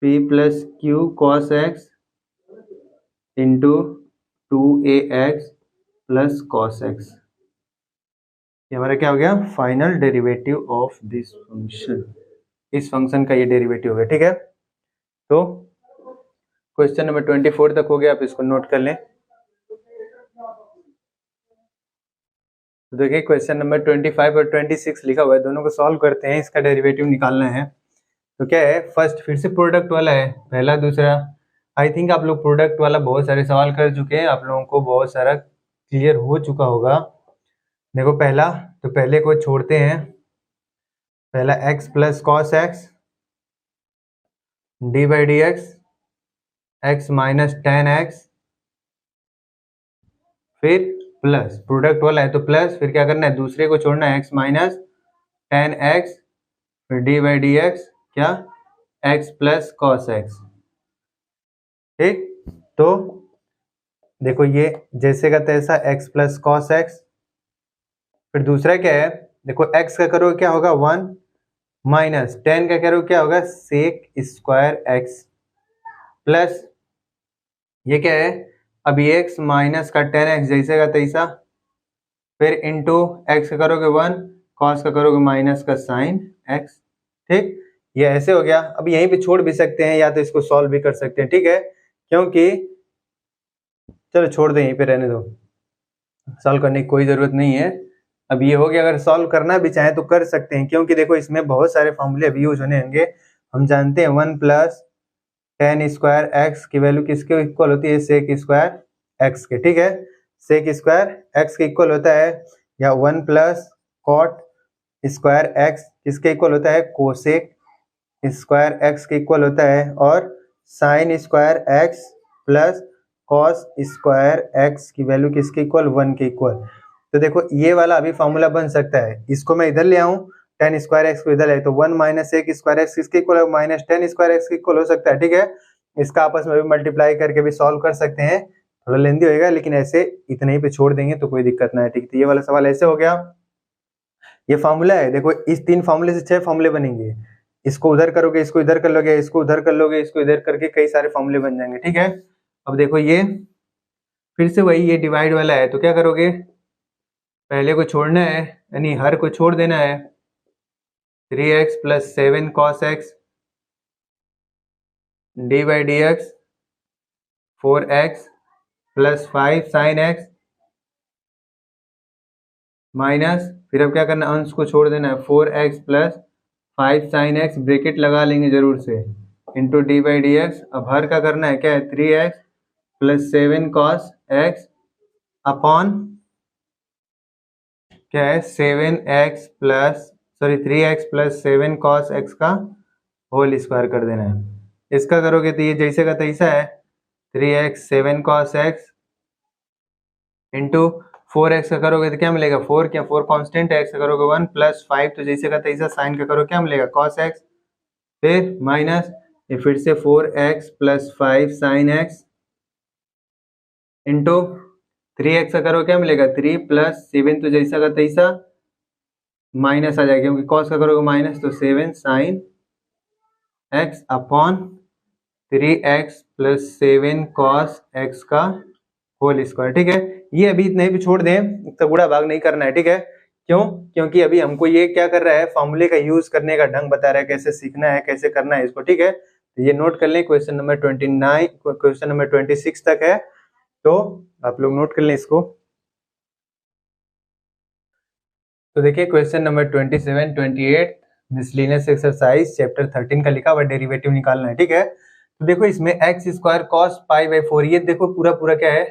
p plus q cos x into 2ax plus cos x, ये हमारा क्या हो गया final derivative of this function, इस फंक्शन का ये डेरिवेटिव हो गया, ठीक है। तो क्वेश्चन नंबर 24 तक हो गया, आप इसको नोट कर लें। तो देखिए क्वेश्चन नंबर 25 और 26 लिखा हुआ है, दोनों को सॉल्व करते हैं, इसका डेरिवेटिव निकालना है। तो क्या है, फर्स्ट फिर से प्रोडक्ट वाला है, पहला दूसरा। आई थिंक आप लोग प्रोडक्ट वाला बहुत सारे सवाल कर चुके हैं, आप लोगों को बहुत सारा क्लियर हो चुका होगा। देखो पहला, तो पहले को छोड़ते हैं, पहला x plus cos x D by D x minus tan x, फिर प्लस, प्रोडक्ट वाला है तो प्लस, फिर क्या करना है, दूसरे को छोड़ना है, x माइनस टेन एक्स, फिर डी बाई डी एक्स क्या, x प्लस कॉस एक्स। ठीक, तो देखो ये जैसे का तैसा x प्लस कॉस एक्स, फिर दूसरा क्या है, देखो x का करो क्या होगा 1 माइनस 10 का करो क्या होगा सेक स्क्वायर x, प्लस ये क्या है, अभी x माइनस का 10x जैसे का तैसा, फिर इंटू x का करोगे 1, कॉस का करोगे माइनस का साइन x। ठीक, ये ऐसे हो गया। अब यहीं पे छोड़ भी सकते हैं या तो इसको सॉल्व भी कर सकते हैं, ठीक है, क्योंकि चलो छोड़ दे, यहीं पे रहने दो, सॉल्व करने की कोई जरूरत नहीं है। अब ये हो गया, अगर सॉल्व करना भी चाहे तो कर सकते हैं, क्योंकि देखो इसमें बहुत सारे फॉर्मूले अभी यूज होने होंगे। हम जानते हैं 1 प्लस टेन स्क्वायर एक्स की वैल्यू किसके इक्वल होती है, सेक स्क्वायर एक्स के। ठीक है, सेक स्क्वायर एक्स के इक्वल होता है, या 1 प्लस कॉट स्क्वायर एक्स किसके इक्वल होता है, कोसेक स्क्वायर एक्स के इक्वल होता है, और sine square x plus cos square x की वैल्यू किसके इक्वल, 1 के इक्वल। तो देखो ये वाला अभी फॉर्मूला बन सकता है, इसको मैं इधर ले आऊं, टेन स्क्वायर एक्स को इधर है, तो 1 माइनस एक स्क्वायर एक्स किसके इक्वल है, माइनस टेन स्क्वायर एक्स के इक्वल हो सकता है। ठीक है, इसका आपस में भी मल्टीप्लाई करके भी सॉल्व कर सकते हैं, थोड़ा लेंदी होएगा, लेकिन ऐसे इतने ही पे छोड़ देंगे तो कोई दिक्कत ना है। ठीक, तो ये वाला सवाल ऐसे हो गया, ये फॉर्मूला है। देखो इस 3 फॉर्मूले से 6 फॉर्मूले बनेंगे, इसको उधर करोगे, इसको इधर कर लोगे, इसको उधर कर लोगे, इसको इधर करके कई सारे फॉर्मूले बन जाएंगे। ठीक है, अब देखो ये फिर से वही, ये डिवाइड वाला है, तो क्या करोगे, पहले को छोड़ना है, यानी हर को छोड़ देना है, 3x plus 7 cos x D by D x, 4x plus 5 sine x, minus, फिर अब क्या करना है, अंश को छोड़ देना है, 4x plus 5 sign x, bracket लगा लेंगे जरूर से, into D by D x. अब हर का करना है क्या है, 3x plus 7 cos x upon क्या है, 7x plus 3x plus 7 cos x का होल स्क्वायर कर देना है। इसका करोगे तो ये जैसे का तैसा है, 3x 7 cos x into 4x का करोगे तो क्या मिलेगा, 4 क्या 4 कांस्टेंट है, x का करोगे 1 प्लस 5 तो जैसे का तैसा, साइन का करो क्या मिलेगा, कॉस एक्स, फिर माइनस ये फिर से 4x plus 5 sign x into 3x का करो क्या मिलेगा, 3 प्लस 7 तो जैसा का तैसा, माइनस आ जाएगा क्योंकि कॉस का करोगे माइनस, तो 7 sine x upon 3x plus 7 cos x का होल स्क्वायर। ठीक है, ये अभी इतने ही पे छोड़ दें, तो बूढ़ा भाग नहीं करना है। ठीक है, क्यों, क्योंकि अभी हमको ये क्या कर रहा है, फॉर्मूले का यूज करने का ढंग बता रहा है, कैसे सीखना है, कैसे करना है इसको। ठीक है, तो ये नोट कर लें, क्वेश्चन नंबर 29 क्वेश्चन नंबर 26 तक है, तो आप लोग नोट कर लें इसको। तो देखिए question number 27, 28 miscellaneous exercise chapter 13 का लिखा हुआ डेरिवेटिव निकालना है। ठीक है, तो देखो इसमें x square cos pi by 4, ये देखो पूरा पूरा क्या है,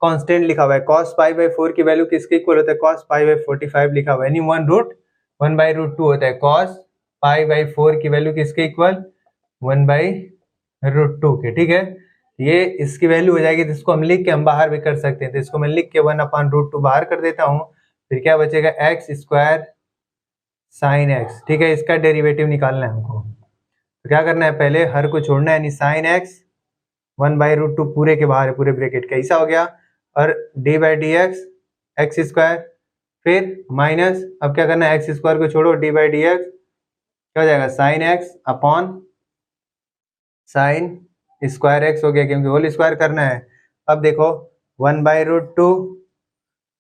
कांस्टेंट लिखा हुआ है। कॉस पाई बाई 4 की वैल्यू किसके इक्वल होता है, कॉस पाई बाई 45 लिखा हुआ है, यानी 1 बाई रूट 2 होता है। कॉस पाई बाई 4 की वैल्यू किसके इक्वल, 1 बाई रूट 2 के। ठीक है, ये इसकी वैल्यू हो जाएगी, तो इसको हम लिख के हम बाहर भी कर सकते हैं, तो इसको मैं लिख के 1 अपॉन रूट 2 बाहर कर देता हूँ, फिर क्या बचेगा, एक्स स्क्वायर साइन एक्स। ठीक है, इसका डेरिवेटिव निकालना है हमको, तो क्या करना है, पहले हर को छोड़ना है, यानी साइन एक्स 1 बाई रूट 2 पूरे के बाहर है, पूरे ब्रैकेट का, ऐसा हो गया, और D by D x square, फिर माइनस, अब क्या करना है, एक्स स्क्वायर को छोड़ो, डी बाई डी एक्स क्या हो जाएगा, sine x upon sine square x हो गया, क्योंकि होल स्क्वायर करना है। अब देखो 1 बाई रूट 2,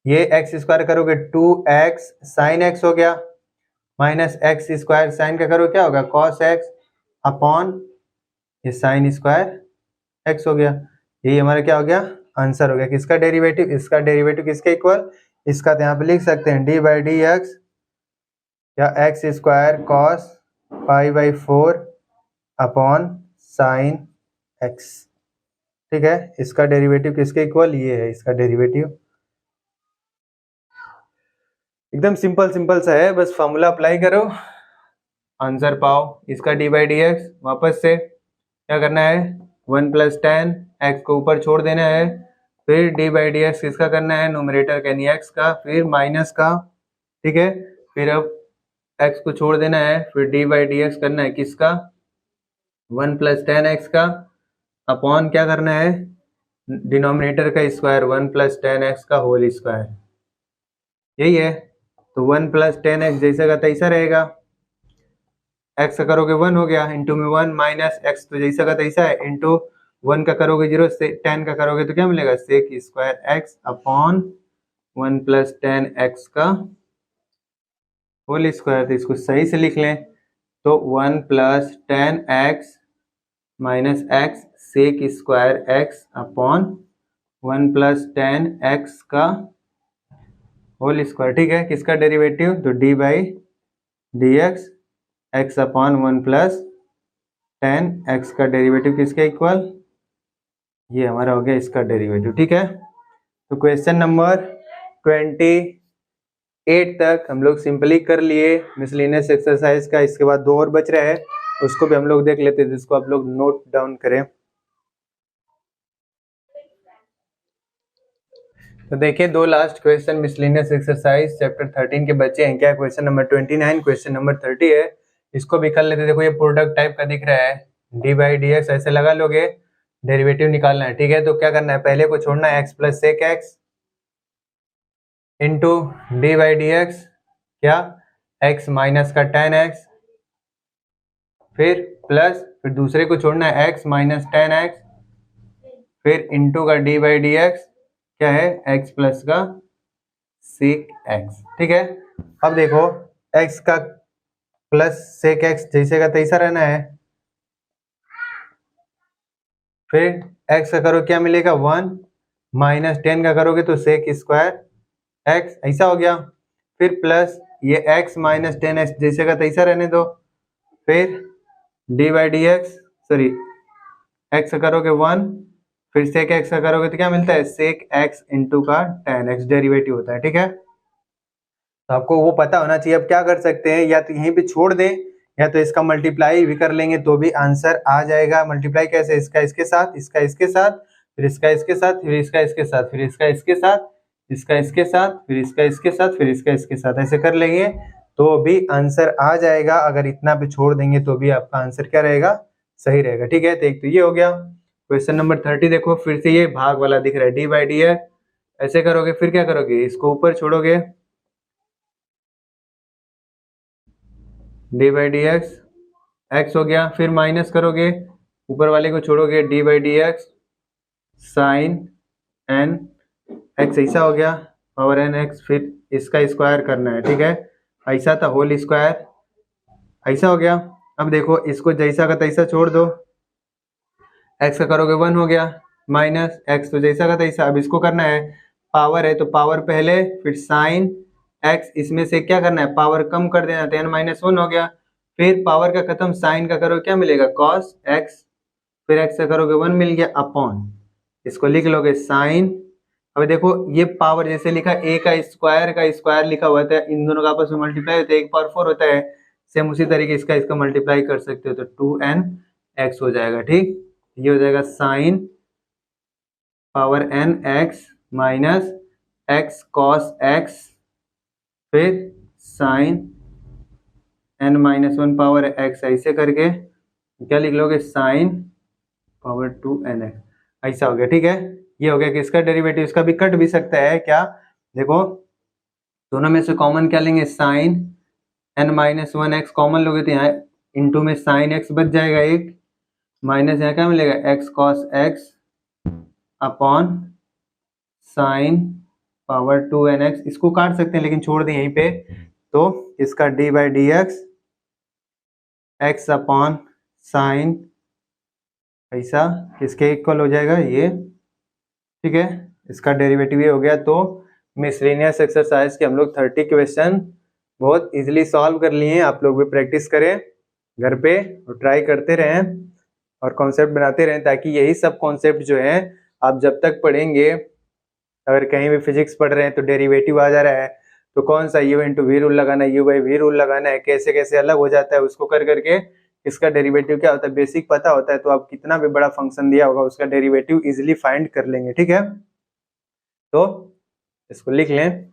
ये एक्स स्क्वायर करोगे 2x साइन एक्स हो गया, माइनस एक्स स्क्वायर साइन का करो क्या होगा, कॉस एक्स अपॉन ये साइन स्क्वायर एक्स हो गया। यही हमारा क्या हो गया, आंसर हो गया। किसका डेरिवेटिव, इसका डेरिवेटिव किसके इक्वल, इसका। तो यहाँ पे लिख सकते हैं डी बाई डी एक्स या x square cos pi by 4 upon sine x. ठीक है, इसका डेरिवेटिव किसके इक्वल, ये है इसका डेरिवेटिव। एकदम सिंपल सिंपल सा है, बस फॉर्मूला अप्लाई करो, आंसर पाओ। इसका डी बाई डी एक्स वापस से क्या करना है, 1+10 एक्स को ऊपर छोड़ देना है, फिर डी बाई डी एक्स किसका करना है, न्यूमरेटर यानी एक्स का, फिर माइनस का। ठीक है, फिर अब एक्स को छोड़ देना है, फिर डी बाई डी एक्स करना है किसका, 1+10 एक्स का, अपॉन क्या करना है, डिनोमिनेटर का स्क्वायर 1+10 एक्स का होल स्क्वायर। यही है, तो 1+10 एक्स जैसा का तैसा रहेगा, एक्स का करोगे 1 हो गया, इंटू में 1 माइनस एक्स तो जैसा का तैसा है, इंटू 1 का करोगे 0 से 10 का करोगे तो क्या मिलेगा, sec square x upon 1+10 x का होल स्क्वायर। तो इसको सही से लिख लें, तो 1+10 x minus x sec square x upon 1+10 x का होल स्क्वायर। ठीक है, किसका डेरिवेटिव, तो D by D x x upon 1+10 x का डेरिवेटिव किसके इक्वल, ये हमारा हो गया इसका डेरिवेटिव। ठीक है, तो क्वेश्चन नंबर 28 तक हम लोग सिंपली कर लिए मिसलेनियस एक्सरसाइज का। इसके बाद 2 और बच रहे हैं, उसको भी हम लोग देख लेते हैं, जिसको आप लोग नोट डाउन करें। तो देखिए 2 last question miscellaneous exercise chapter 13 के बच्चे हैं क्या, क्वेश्चन नंबर 29, क्वेश्चन नंबर 30 है। इसको भी कर लेते। देखो ये प्रोडक्ट टाइप का दिख रहा है, डी बाई डी एक्स ऐसे लगा लोगे, डेरिवेटिव निकालना है। ठीक है, तो क्या करना है, पहले को छोड़ना है x plus sec x into D by D x क्या, एक्स माइनस का टेन एक्स, फिर प्लस, फिर दूसरे को छोड़ना है एक्स माइनस टेन एक्स, फिर इंटू का डी बाई डी एक्स क्या है, एक्स प्लस का सेक एक्स। ठीक है, अब देखो एक्स का प्लस सेक एक्स जैसे का तैसा रहना है, फिर एक्स का करो क्या मिलेगा 1 माइनस 10 का करोगे तो सेक स्क्वायर एक्स ऐसा हो गया, फिर प्लस ये एक्स माइनस 10 एक्स जैसे का तैसा रहने दो, फिर D by D x sorry x का करोगे 1, फिर सेक एक्स का करोगे तो क्या मिलता है, सेक एक्स इंटू का टेन एक्स डेरिवेटिव होता है। ठीक है, तो आपको वो पता होना चाहिए। अब क्या कर सकते हैं, या तो यहीं पे छोड़ दें या तो इसका मल्टीप्लाई भी कर लेंगे तो भी आंसर आ जाएगा। मल्टीप्लाई कैसे, इसका इसके साथ, इसका इसके साथ, फिर इसका इसके साथ, फिर इसका इसके साथ, फिर इसका इसके साथ, इसका इसके साथ, फिर इसका इसके साथ, फिर इसका इसके साथ, ऐसे कर लेंगे तो भी आंसर आ जाएगा। अगर इतना पे छोड़ देंगे तो भी आपका आंसर क्या रहेगा, सही रहेगा। ठीक है, तो एक तो ये हो गया। क्वेश्चन नंबर 30 देखो, फिर से ये भाग वाला दिख रहा है, डी बाई डी है, ऐसे करोगे, फिर क्या करोगे, इसको ऊपर छोड़ोगे, d by D x x हो गया, फिर माइनस करोगे, ऊपर वाले को छोड़ोगे, d by D x sine n x ऐसा हो गया, पावर एन एक्स, फिर इसका स्क्वायर करना है। ठीक है, ऐसा था होल स्क्वायर ऐसा हो गया। अब देखो इसको जैसा का तैसा छोड़ दो, एक्स का करोगे 1 हो गया, माइनस एक्स तो जैसा का तैसा। अब इसको करना है, पावर है तो पावर पहले, फिर साइन एक्स, इसमें से क्या करना है, पावर कम कर देना, 10 माइनस 1 हो गया, फिर पावर का खत्म, साइन का करो क्या मिलेगा, कॉस एक्स, फिर एक्स का करोगे 1 मिल गया, अपॉन इसको लिख लोगे साइन। अब देखो ये पावर जैसे लिखा, ए का स्क्वायर लिखा हुआ था, इन दोनों का आपस में मल्टीप्लाई होता है, 1 पावर 4 होता है। सेम उसी तरीके इसका मल्टीप्लाई कर सकते हो तो 2n एक्स हो जाएगा। ठीक, ये हो जाएगा sine power n x minus x cos x, फिर sine n minus 1 power x ऐसे करके क्या लिख लोगे, साइन पावर 2n x ऐसा हो गया। ठीक है, ये हो गया कि इसका डेरिवेटिव, इसका भी कट भी सकता है क्या, देखो दोनों में से कॉमन क्या लेंगे, sine n minus 1 x common लोगे तो यहाँ इंटू में साइन x बच जाएगा एक, माइनस यहाँ क्या मिलेगा, x cos x upon sine power 2n x, इसको काट सकते हैं लेकिन छोड़ दें यहीं पे, तो इसका D by D x x upon sine ऐसा किसके इक्वल हो जाएगा ये, ठीक है, इसका डेरिवेटिव ये हो गया। तो मिसलेनियस एक्सरसाइज के हम लोग 30 क्वेश्चन बहुत इजीली सॉल्व कर लिए हैं। आप लोग भी प्रैक्टिस करें घर पे और ट्राई करते रहें और कॉन्सेप्ट बनाते रहें, ताकि यही सब कॉन्सेप्ट जो है आप जब तक पढ़ेंगे, अगर कहीं भी फिजिक्स पढ़ रहे हैं तो डेरिवेटिव आ जा रहा है तो कौन सा यू इंटू वी रूल लगाना है, यू बाई वी रूल लगाना है, कैसे कैसे अलग हो जाता है, उसको कर करके इसका डेरिवेटिव क्या होता है बेसिक पता होता है, तो आप कितना भी बड़ा फंक्शन दिया होगा उसका डेरिवेटिव इजिली फाइंड कर लेंगे। ठीक है, तो इसको लिख लें।